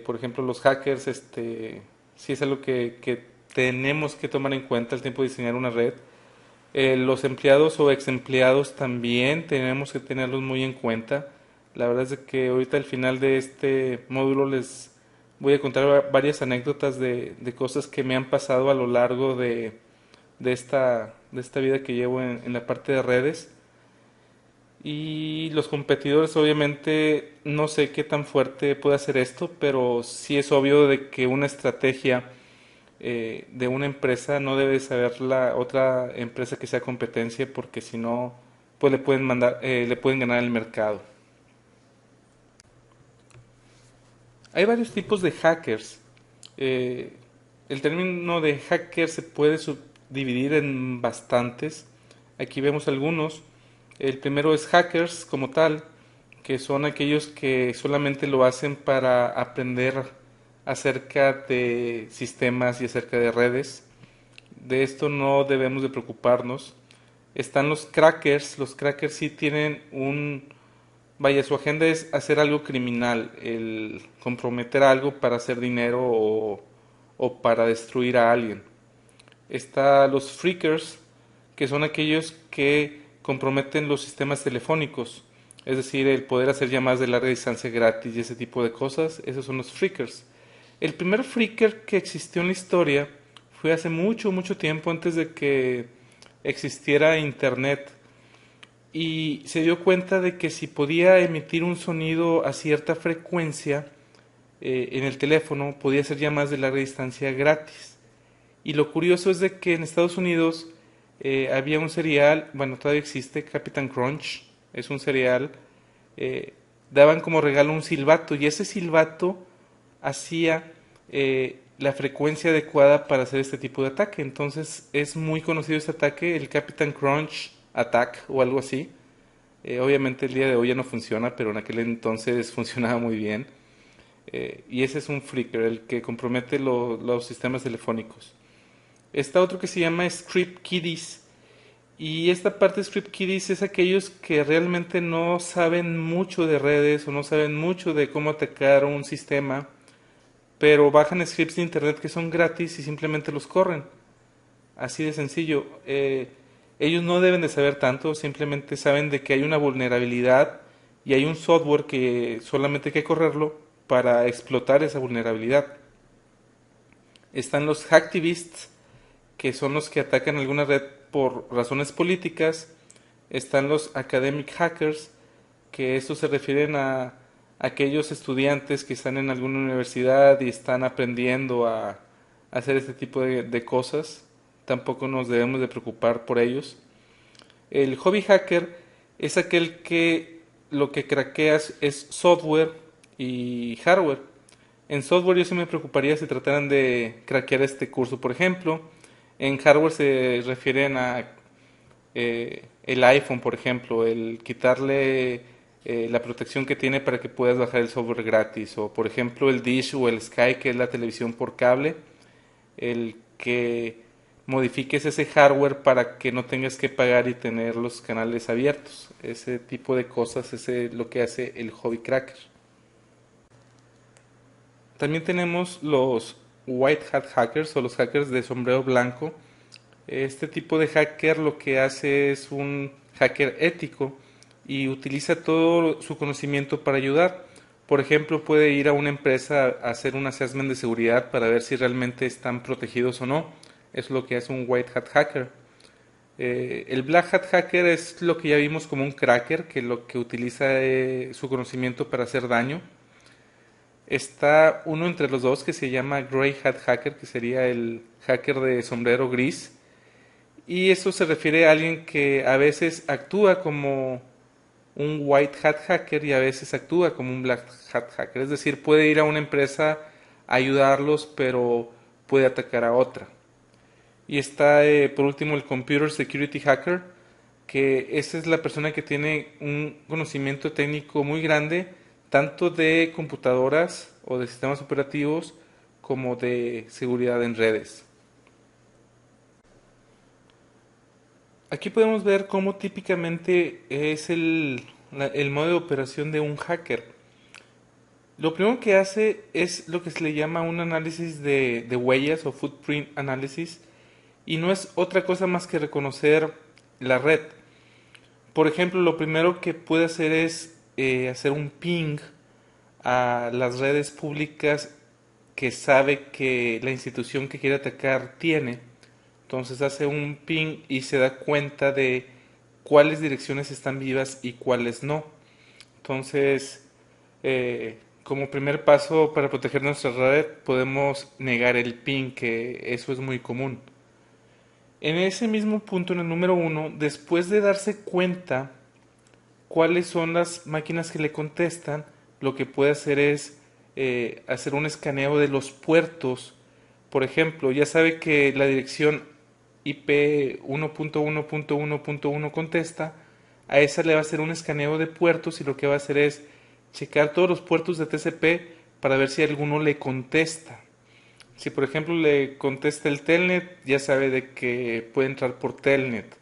Speaker 1: Por ejemplo, los hackers, sí es algo que tenemos que tomar en cuenta al tiempo de diseñar una red. Los empleados o ex empleados también tenemos que tenerlos muy en cuenta. La verdad es de que ahorita al final de este módulo les voy a contar varias anécdotas de cosas que me han pasado a lo largo de esta vida que llevo en la parte de redes. Y los competidores, obviamente, no sé qué tan fuerte puede hacer esto, pero sí es obvio de que una estrategia de una empresa no debe saber la otra empresa que sea competencia, porque si no, pues le pueden ganar el mercado. Hay varios tipos de hackers. Eh, el término de hacker se puede subdividir en bastantes. Aquí vemos algunos. El primero es hackers como tal, que son aquellos que solamente lo hacen para aprender acerca de sistemas y acerca de redes. De esto no debemos de preocuparnos. Están los crackers sí tienen vaya, su agenda es hacer algo criminal, el comprometer algo para hacer dinero o para destruir a alguien. Está los freakers, que son aquellos que comprometen los sistemas telefónicos, es decir, el poder hacer llamadas de larga distancia gratis y ese tipo de cosas. Esos son los freakers. El primer freaker que existió en la historia fue hace mucho, mucho tiempo antes de que existiera internet y se dio cuenta de que si podía emitir un sonido a cierta frecuencia en el teléfono, podía hacer llamadas de larga distancia gratis. Y lo curioso es de que en Estados Unidos había un cereal, bueno, todavía existe, Captain Crunch, es un cereal, eh, daban como regalo un silbato y ese silbato hacía la frecuencia adecuada para hacer este tipo de ataque. Entonces es muy conocido este ataque, el Captain Crunch Attack o algo así. Obviamente el día de hoy ya no funciona, pero en aquel entonces funcionaba muy bien. Y ese es un freaker, el que compromete los sistemas telefónicos. Está otro que se llama Script Kiddies. Y esta parte de Script Kiddies es aquellos que realmente no saben mucho de redes o no saben mucho de cómo atacar un sistema, pero bajan scripts de internet que son gratis y simplemente los corren. Así de sencillo. Ellos no deben de saber tanto, simplemente saben de que hay una vulnerabilidad y hay un software que solamente hay que correrlo para explotar esa vulnerabilidad. Están los hacktivists, que son los que atacan alguna red por razones políticas. Están los academic hackers, que estos se refieren a aquellos estudiantes que están en alguna universidad y están aprendiendo a hacer este tipo de cosas. Tampoco nos debemos de preocupar por ellos. El hobby hacker es aquel que lo que craquea es software y hardware. En software yo sí me preocuparía si trataran de craquear este curso, por ejemplo. En hardware se refieren a el iPhone, por ejemplo, el quitarle la protección que tiene para que puedas bajar el software gratis. O, por ejemplo, el Dish o el Sky, que es la televisión por cable, el que modifiques ese hardware para que no tengas que pagar y tener los canales abiertos. Ese tipo de cosas es lo que hace el hobby cracker. También tenemos los white hat hackers o los hackers de sombrero blanco. Este tipo de hacker lo que hace es un hacker ético y utiliza todo su conocimiento para ayudar. Por ejemplo, puede ir a una empresa a hacer un assessment de seguridad para ver si realmente están protegidos o no. Es lo que hace un white hat hacker. El black hat hacker es lo que ya vimos como un cracker, que lo que utiliza su conocimiento para hacer daño. Está uno entre los dos que se llama Grey Hat Hacker, que sería el hacker de sombrero gris. Y eso se refiere a alguien que a veces actúa como un White Hat Hacker y a veces actúa como un Black Hat Hacker. Es decir, puede ir a una empresa a ayudarlos, pero puede atacar a otra. Y está por último el Computer Security Hacker, que esa es la persona que tiene un conocimiento técnico muy grande, tanto de computadoras o de sistemas operativos como de seguridad en redes. Aquí podemos ver cómo típicamente es el modo de operación de un hacker. Lo primero que hace es lo que se le llama un análisis de huellas o footprint analysis, y no es otra cosa más que reconocer la red. Por ejemplo, lo primero que puede hacer es hacer un ping a las redes públicas que sabe que la institución que quiere atacar tiene. Entonces hace un ping y se da cuenta de cuáles direcciones están vivas y cuáles no. Entonces, como primer paso para proteger nuestra red, podemos negar el ping, que eso es muy común. En ese mismo punto, en el número 1, después de darse cuenta cuáles son las máquinas que le contestan, lo que puede hacer es hacer un escaneo de los puertos. Por ejemplo, ya sabe que la dirección IP 1.1.1.1 contesta, a esa le va a hacer un escaneo de puertos y lo que va a hacer es checar todos los puertos de TCP para ver si alguno le contesta. Si por ejemplo le contesta el Telnet, ya sabe de que puede entrar por Telnet.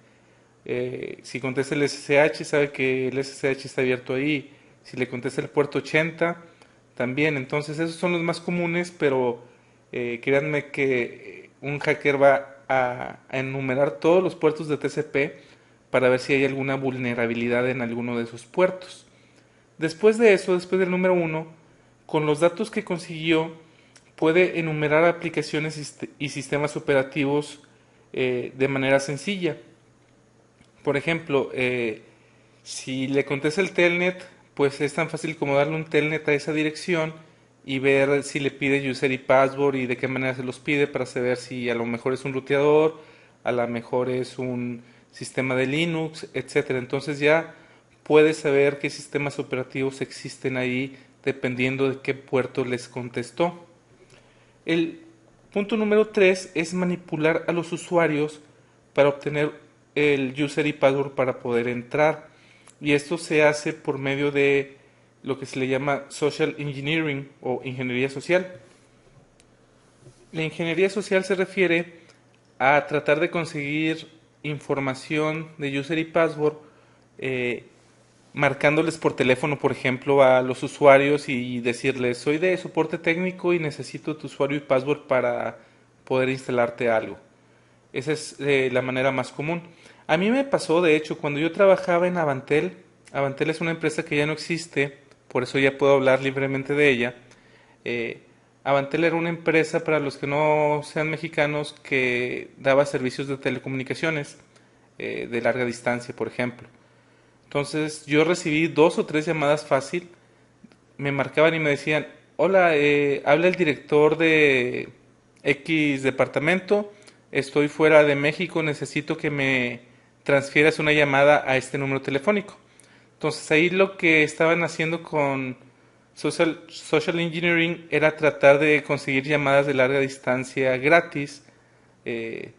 Speaker 1: Si contesta el SSH, sabe que el SSH está abierto ahí. Si le contesta el puerto 80, también. Entonces esos son los más comunes, pero créanme que un hacker va a enumerar todos los puertos de TCP para ver si hay alguna vulnerabilidad en alguno de esos puertos. Después de eso, después del número 1, con los datos que consiguió, puede enumerar aplicaciones y sistemas operativos de manera sencilla. Por ejemplo, si le contesta el telnet, pues es tan fácil como darle un telnet a esa dirección y ver si le pide user y password y de qué manera se los pide para saber si a lo mejor es un ruteador, a lo mejor es un sistema de Linux, etcétera. Entonces ya puedes saber qué sistemas operativos existen ahí dependiendo de qué puerto les contestó. El punto número 3 es manipular a los usuarios para obtener el user y password para poder entrar. Y esto se hace por medio de lo que se le llama social engineering o ingeniería social. La ingeniería social se refiere a tratar de conseguir información de user y password marcándoles por teléfono, por ejemplo, a los usuarios y decirles, soy de soporte técnico y necesito tu usuario y password para poder instalarte algo. Esa es la manera más común. A mí me pasó, de hecho, cuando yo trabajaba en Avantel. Avantel es una empresa que ya no existe, por eso ya puedo hablar libremente de ella. Avantel era una empresa, para los que no sean mexicanos, que daba servicios de telecomunicaciones de larga distancia, por ejemplo. Entonces yo recibí 2 o 3 llamadas fácil, me marcaban y me decían, hola, habla el director de X departamento, estoy fuera de México, necesito que me transfieras una llamada a este número telefónico. Entonces ahí lo que estaban haciendo con Social engineering era tratar de conseguir llamadas de larga distancia gratis eh,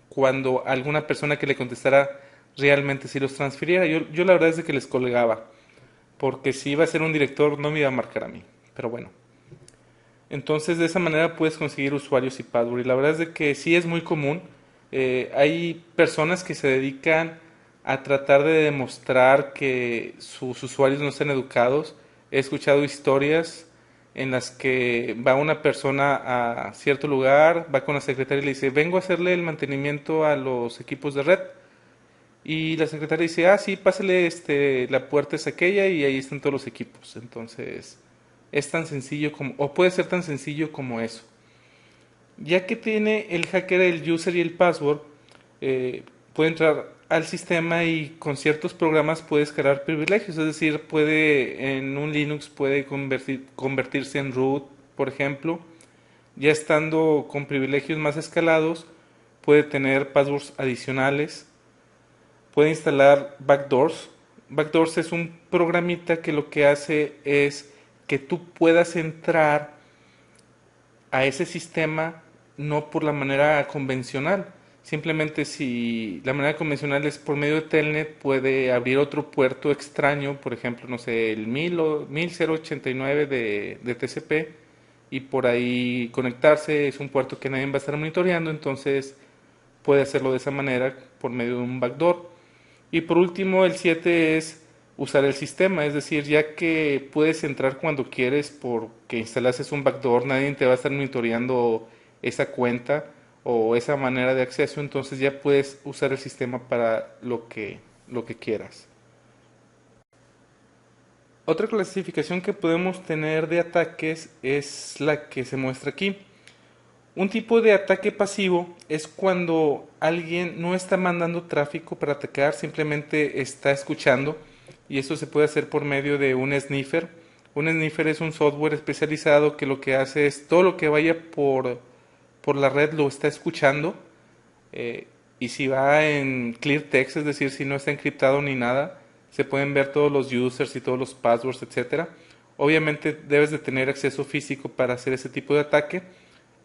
Speaker 1: cuando alguna persona que le contestara realmente sí los transfiriera. Yo la verdad es de que les colgaba, porque si iba a ser un director no me iba a marcar a mí, pero bueno. Entonces de esa manera puedes conseguir usuarios y password. Y la verdad es de que sí es muy común. Hay personas que se dedican a tratar de demostrar que sus usuarios no están educados. He escuchado historias en las que va una persona a cierto lugar, va con la secretaria y le dice, vengo a hacerle el mantenimiento a los equipos de red. Y la secretaria dice, ah, sí, pásale, la puerta es aquella y ahí están todos los equipos. Entonces, es tan sencillo como, o puede ser tan sencillo como eso. Ya que tiene el hacker el user y el password, puede entrar al sistema y con ciertos programas puede escalar privilegios, es decir, puede en un Linux puede convertirse en root, por ejemplo, ya estando con privilegios más escalados, puede tener passwords adicionales, puede instalar backdoors. Backdoors es un programita que lo que hace es que tú puedas entrar a ese sistema no por la manera convencional. Simplemente si la manera convencional es por medio de Telnet, puede abrir otro puerto extraño, por ejemplo, no sé, el 1000 o 1089 de TCP y por ahí conectarse. Es un puerto que nadie va a estar monitoreando, entonces puede hacerlo de esa manera por medio de un backdoor. Y por último, el 7 es usar el sistema, es decir, ya que puedes entrar cuando quieres porque instalases un backdoor, nadie te va a estar monitoreando esa cuenta o esa manera de acceso, entonces ya puedes usar el sistema para lo que quieras. Otra clasificación que podemos tener de ataques es la que se muestra aquí. Un tipo de ataque pasivo es cuando alguien no está mandando tráfico para atacar, simplemente está escuchando y eso se puede hacer por medio de un sniffer. Un sniffer es un software especializado que lo que hace es todo lo que vaya por la red lo está escuchando eh, y si va en clear text, es decir, si no está encriptado ni nada, se pueden ver todos los users y todos los passwords, etcétera. Obviamente debes de tener acceso físico para hacer ese tipo de ataque.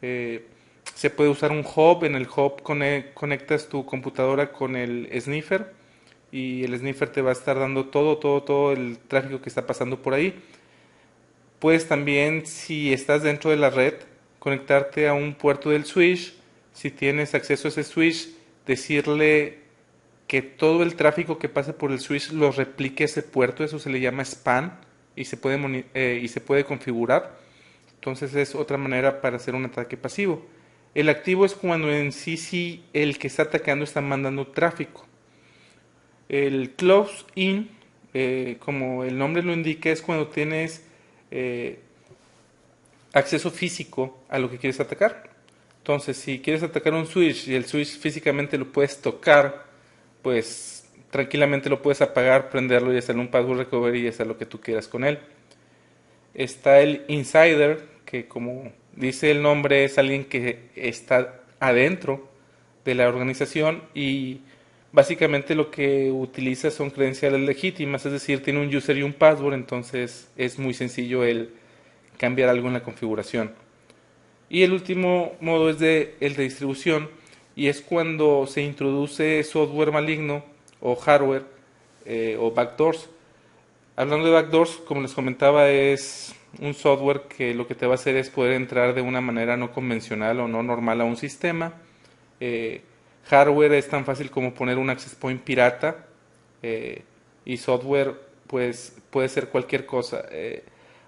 Speaker 1: Eh, Se puede usar un hub, en el hub conectas tu computadora con el sniffer y el sniffer te va a estar dando todo el tráfico que está pasando por ahí. Puedes también, si estás dentro de la red, conectarte a un puerto del switch. Si tienes acceso a ese switch, decirle que todo el tráfico que pase por el switch lo replique ese puerto. Eso se le llama span y y se puede configurar. Entonces es otra manera para hacer un ataque pasivo. El activo es cuando en sí el que está atacando está mandando tráfico. El close in, como el nombre lo indica, es cuando tienes eh, acceso físico a lo que quieres atacar. Entonces, si quieres atacar un switch y el switch físicamente lo puedes tocar, pues tranquilamente lo puedes apagar, prenderlo y hacerle un password recovery y hacer lo que tú quieras con él. Está el insider, que como dice el nombre es alguien que está adentro de la organización y básicamente lo que utiliza son credenciales legítimas, es decir, tiene un user y un password, entonces es muy sencillo el cambiar algo en la configuración. Y el último modo es el de distribución y es cuando se introduce software maligno o hardware o backdoors. Hablando de backdoors, como les comentaba, es un software que lo que te va a hacer es poder entrar de una manera no convencional o no normal a un sistema. Eh, Hardware es tan fácil como poner un access point pirata eh, y software pues puede ser cualquier cosa.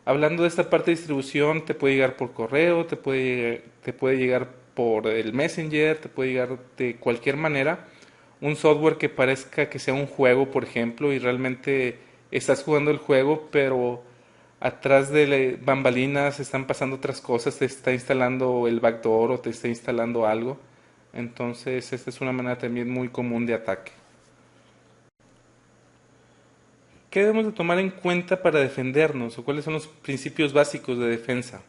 Speaker 1: Hablando de esta parte de distribución, te puede llegar por correo, te puede llegar por el Messenger, te puede llegar de cualquier manera. Un software que parezca que sea un juego, por ejemplo, y realmente estás jugando el juego, pero atrás de bambalinas están pasando otras cosas, te está instalando el backdoor o te está instalando algo. Entonces, esta es una manera también muy común de ataque. ¿Qué debemos de tomar en cuenta para defendernos o cuáles son los principios básicos de defensa?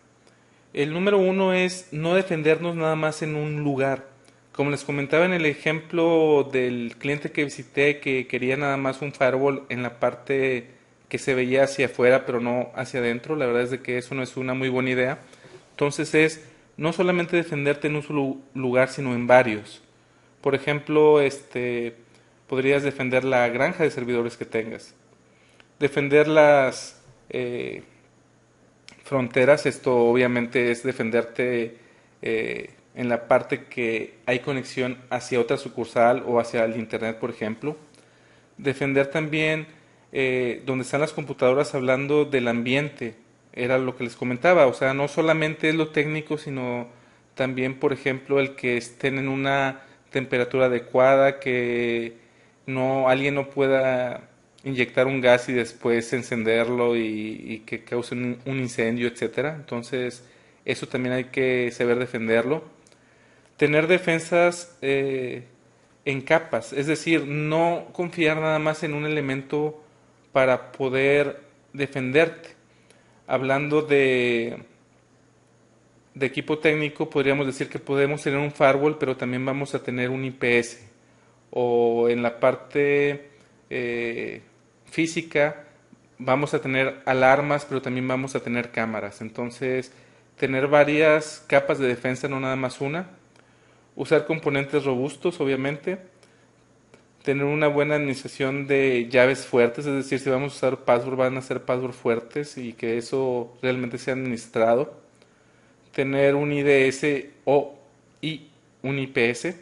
Speaker 1: El número uno es no defendernos nada más en un lugar. Como les comentaba en el ejemplo del cliente que visité que quería nada más un firewall en la parte que se veía hacia afuera pero no hacia adentro. La verdad es de que eso no es una muy buena idea. Entonces es no solamente defenderte en un solo lugar, sino en varios. Por ejemplo, podrías defender la granja de servidores que tengas, defender las fronteras. Esto obviamente es defenderte en la parte que hay conexión hacia otra sucursal o hacia el internet, por ejemplo. Defender también donde están las computadoras, hablando del ambiente, era lo que les comentaba. O sea, no solamente es lo técnico, sino también, por ejemplo, el que estén en una temperatura adecuada, que no alguien no pueda inyectar un gas y después encenderlo y que cause un incendio, etcétera. Entonces, eso también hay que saber defenderlo. Tener defensas en capas, es decir, no confiar nada más en un elemento para poder defenderte. Hablando de equipo técnico, podríamos decir que podemos tener un firewall, pero también vamos a tener un IPS. O en la parte física, vamos a tener alarmas, pero también vamos a tener cámaras. Entonces, tener varias capas de defensa, no nada más una. Usar componentes robustos, obviamente. Tener una buena administración de llaves fuertes, es decir, si vamos a usar password, van a ser password fuertes y que eso realmente sea administrado. Tener un IDS y un IPS.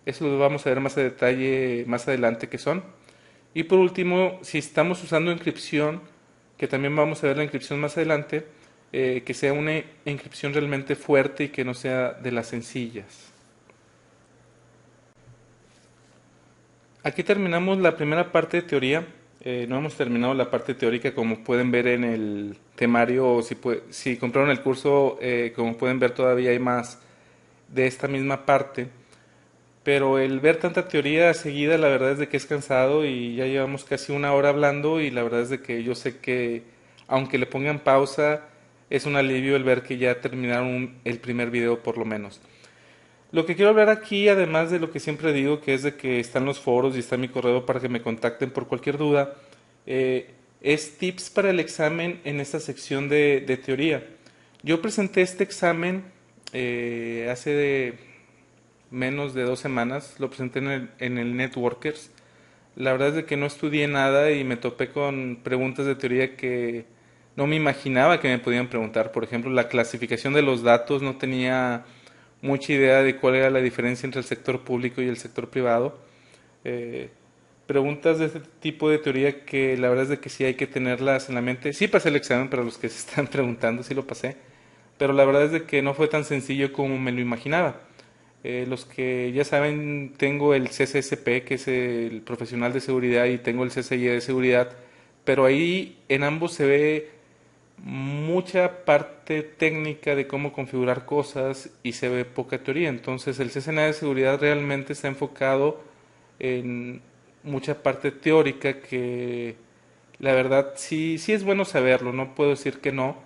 Speaker 1: Eso lo vamos a ver más a detalle más adelante qué son. Y por último, si estamos usando encripción, que también vamos a ver la encripción más adelante, que sea una encripción realmente fuerte y que no sea de las sencillas. Aquí terminamos la primera parte de teoría. No hemos terminado la parte teórica, como pueden ver en el temario, o si compraron el curso, como pueden ver todavía hay más de esta misma parte. Pero el ver tanta teoría seguida, la verdad es de que es cansado y ya llevamos casi una hora hablando y la verdad es de que yo sé que aunque le pongan pausa, es un alivio el ver que ya terminaron el primer video por lo menos. Lo que quiero hablar aquí, además de lo que siempre digo, que es de que están los foros y está mi correo para que me contacten por cualquier duda, es tips para el examen en esta sección de teoría. Yo presenté este examen hace menos de 2 semanas, lo presenté en el Networkers. La verdad es de que no estudié nada y me topé con preguntas de teoría que no me imaginaba que me podían preguntar. Por ejemplo, la clasificación de los datos, no tenía mucha idea de cuál era la diferencia entre el sector público y el sector privado. Eh, Preguntas de este tipo de teoría que la verdad es de que sí hay que tenerlas en la mente. Sí pasé el examen, para los que se están preguntando, sí lo pasé, pero la verdad es de que no fue tan sencillo como me lo imaginaba. Los que ya saben, tengo el CCSP, que es el profesional de seguridad, y tengo el CCIE de seguridad, pero ahí en ambos se ve mucha parte técnica de cómo configurar cosas y se ve poca teoría. Entonces el CCNA de seguridad realmente está enfocado en mucha parte teórica que la verdad sí, sí es bueno saberlo, no puedo decir que no.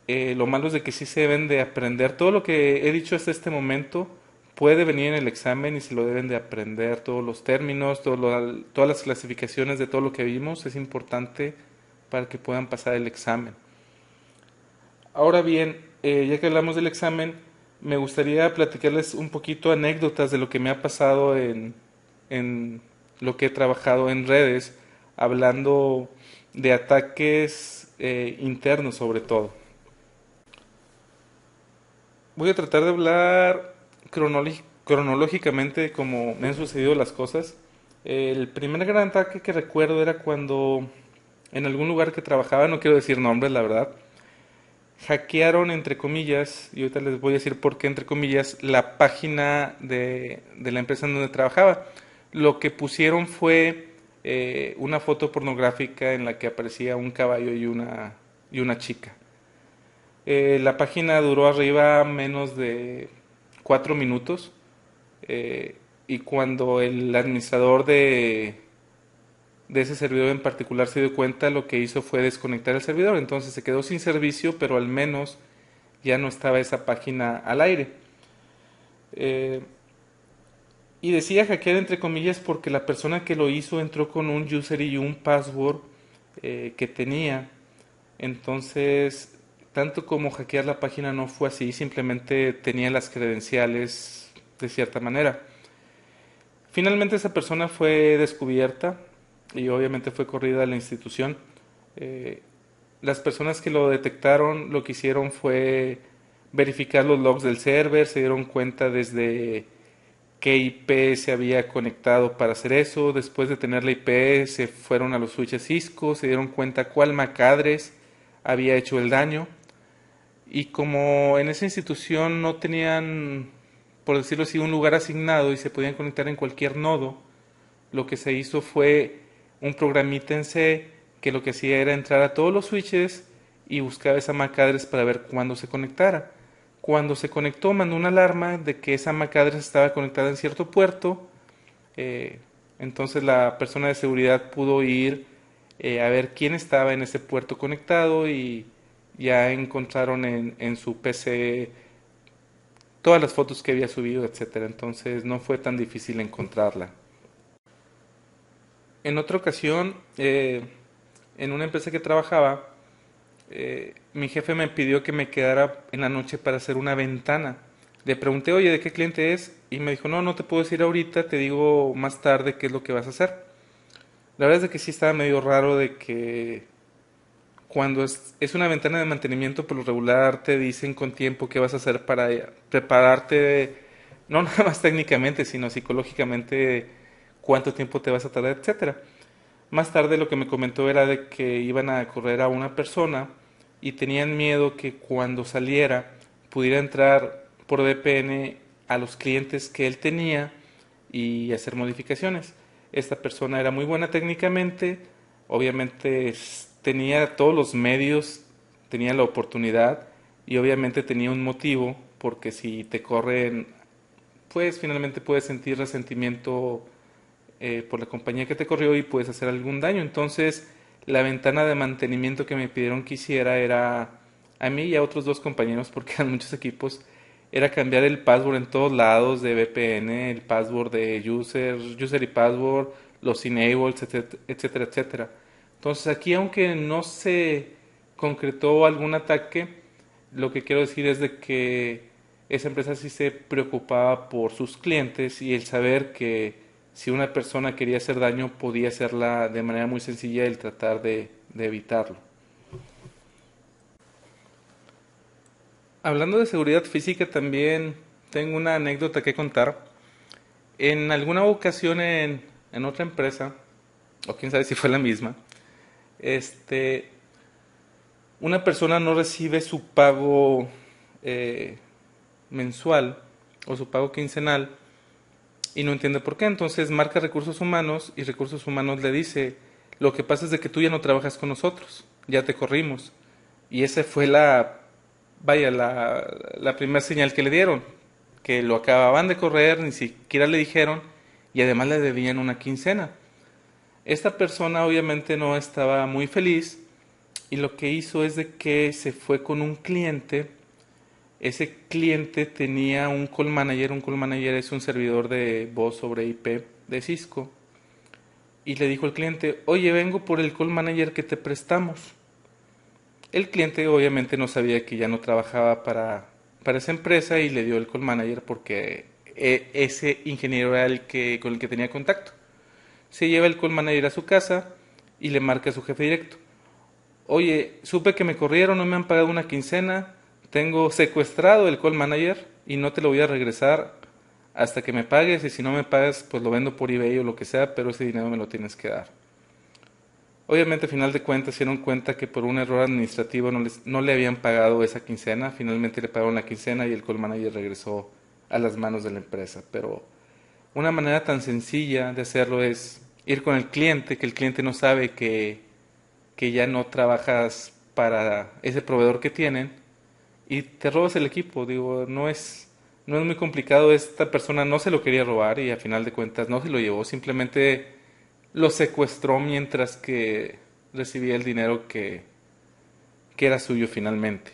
Speaker 1: Lo malo es de que sí se deben de aprender. Todo lo que he dicho hasta este momento puede venir en el examen y se lo deben de aprender. Todos los términos, todas las clasificaciones de todo lo que vimos es importante para que puedan pasar el examen. Ahora bien, ya que hablamos del examen, me gustaría platicarles un poquito anécdotas de lo que me ha pasado en lo que he trabajado en redes, hablando de ataques internos sobre todo. Voy a tratar de hablar cronológicamente como me han sucedido las cosas. El primer gran ataque que recuerdo era cuando en algún lugar que trabajaba, no quiero decir nombres, la verdad, hackearon, entre comillas, y ahorita les voy a decir por qué, entre comillas, la página de la empresa en donde trabajaba. Lo que pusieron fue una foto pornográfica en la que aparecía un caballo y una chica. La página duró arriba menos de 4 minutos, y cuando el administrador de ese servidor en particular se dio cuenta, lo que hizo fue desconectar el servidor. Entonces se quedó sin servicio, pero al menos ya no estaba esa página al aire. Eh, y decía hackear entre comillas porque la persona que lo hizo entró con un user y un password que tenía. Entonces, tanto como hackear la página no fue así, simplemente tenía las credenciales de cierta manera. Finalmente esa persona fue descubierta y obviamente fue corrida de la institución. Eh, las personas que lo detectaron lo que hicieron fue verificar los logs del server, se dieron cuenta desde qué IP se había conectado para hacer eso. Después de tener la IP se fueron a los switches Cisco, se dieron cuenta cuál MAC address había hecho el daño. Y como en esa institución no tenían, por decirlo así, un lugar asignado y se podían conectar en cualquier nodo, lo que se hizo fue un programita en C que lo que hacía era entrar a todos los switches y buscaba esa MAC address para ver cuándo se conectara. Cuando se conectó, mandó una alarma de que esa MAC address estaba conectada en cierto puerto. eh, entonces la persona de seguridad pudo ir a ver quién estaba en ese puerto conectado y ya encontraron en su PC todas las fotos que había subido, etcétera. Entonces no fue tan difícil encontrarla. En otra ocasión, en una empresa que trabajaba, mi jefe me pidió que me quedara en la noche para hacer una ventana. Le pregunté, oye, ¿de qué cliente es? Y me dijo, no, no te puedo decir ahorita, te digo más tarde qué es lo que vas a hacer. La verdad es de que sí estaba medio raro de que cuando es una ventana de mantenimiento, por lo regular te dicen con tiempo qué vas a hacer para prepararte, no nada más técnicamente, sino psicológicamente, cuánto tiempo te vas a tardar, etcétera. Más tarde lo que me comentó era de que iban a correr a una persona y tenían miedo que cuando saliera pudiera entrar por VPN a los clientes que él tenía y hacer modificaciones. Esta persona era muy buena técnicamente, obviamente tenía todos los medios, tenía la oportunidad y obviamente tenía un motivo, porque si te corren, pues finalmente puedes sentir resentimiento por la compañía que te corrió y puedes hacer algún daño. Entonces, la ventana de mantenimiento que me pidieron que hiciera era a mí y a otros dos compañeros, porque eran muchos equipos, era cambiar el password en todos lados de VPN, el password de user y password, los enables, etcétera, etcétera, etcétera. Entonces, aquí aunque no se concretó algún ataque, lo que quiero decir es de que esa empresa sí se preocupaba por sus clientes y el saber que si una persona quería hacer daño podía hacerla de manera muy sencilla el tratar de evitarlo. Hablando de seguridad física también tengo una anécdota que contar. En alguna ocasión en otra empresa, o quién sabe si fue la misma, este, una persona no recibe su pago eh, mensual o su pago quincenal y no entiende por qué. Entonces marca recursos humanos y recursos humanos le dice, lo que pasa es de que tú ya no trabajas con nosotros, ya te corrimos. Y esa fue la primera señal que le dieron, que lo acababan de correr, ni siquiera le dijeron y además le debían una quincena. Esta persona obviamente no estaba muy feliz y lo que hizo es de que se fue con un cliente. Ese cliente tenía un call manager es un servidor de voz sobre IP de Cisco. Y le dijo al cliente, oye, vengo por el call manager que te prestamos. El cliente obviamente no sabía que ya no trabajaba para esa empresa y le dio el call manager porque ese ingeniero era con el que tenía contacto. Se lleva el call manager a su casa y le marca a su jefe directo. Oye, supe que me corrieron, no me han pagado una quincena, tengo secuestrado el call manager y no te lo voy a regresar hasta que me pagues y si no me pagas pues lo vendo por eBay o lo que sea, pero ese dinero me lo tienes que dar. Obviamente, a final de cuentas, se dieron cuenta que por un error administrativo no le habían pagado esa quincena. Finalmente le pagaron la quincena y el call manager regresó a las manos de la empresa. Pero una manera tan sencilla de hacerlo es ir con el cliente, que el cliente no sabe que ya no trabajas para ese proveedor que tienen y te robas el equipo. Digo, no es muy complicado. Esta persona no se lo quería robar y a final de cuentas no se lo llevó. Simplemente lo secuestró mientras que recibía el dinero que era suyo finalmente.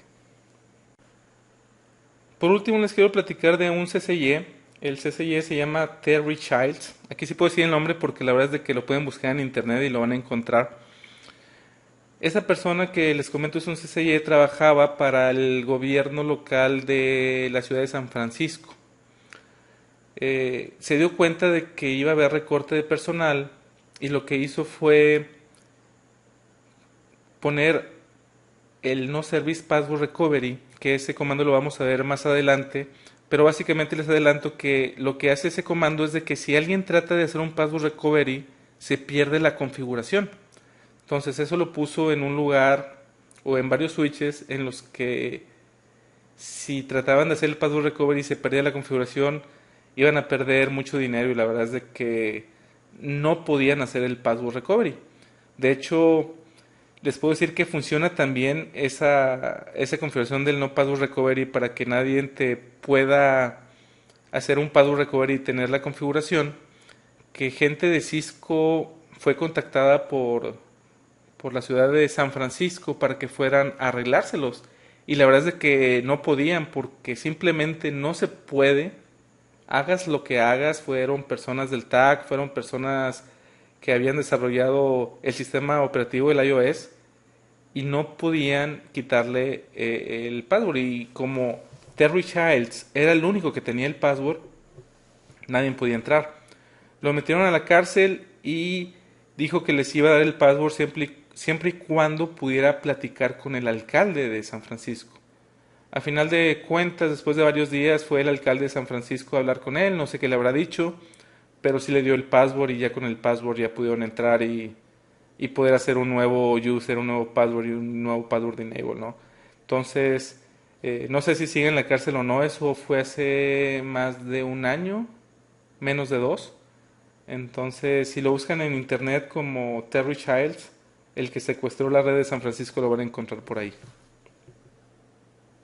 Speaker 1: Por último les quiero platicar de un CCY. El CCY se llama Terry Childs. Aquí sí puedo decir el nombre porque la verdad es de que lo pueden buscar en internet y lo van a encontrar. Esa persona que les comento es un CCIE, trabajaba para el gobierno local de la ciudad de San Francisco. Se dio cuenta de que iba a haber recorte de personal y lo que hizo fue poner el No Service Password Recovery, que ese comando lo vamos a ver más adelante, pero básicamente les adelanto que lo que hace ese comando es de que si alguien trata de hacer un Password Recovery, se pierde la configuración. Entonces eso lo puso en un lugar o en varios switches en los que si trataban de hacer el Password Recovery y se perdía la configuración, iban a perder mucho dinero y la verdad es de que no podían hacer el Password Recovery. De hecho, les puedo decir que funciona también esa configuración del no password recovery para que nadie te pueda hacer un password recovery y tener la configuración, que gente de Cisco fue contactada por la ciudad de San Francisco para que fueran a arreglárselos. Y la verdad es de que no podían porque simplemente no se puede. Hagas lo que hagas, fueron personas del TAC, fueron personas que habían desarrollado el sistema operativo del iOS y no podían quitarle el password. Y como Terry Childs era el único que tenía el password, nadie podía entrar. Lo metieron a la cárcel y dijo que les iba a dar el password siempre y cuando pudiera platicar con el alcalde de San Francisco. A final de cuentas, después de varios días, fue el alcalde de San Francisco a hablar con él, no sé qué le habrá dicho, pero sí le dio el password y ya con el password ya pudieron entrar y poder hacer un nuevo user, un nuevo password y un nuevo password enable, ¿no? Entonces, no sé si sigue en la cárcel o no, eso fue hace más de un año, menos de dos. Entonces, si lo buscan en internet como Terry Childs, el que secuestró la red de San Francisco, lo van a encontrar por ahí.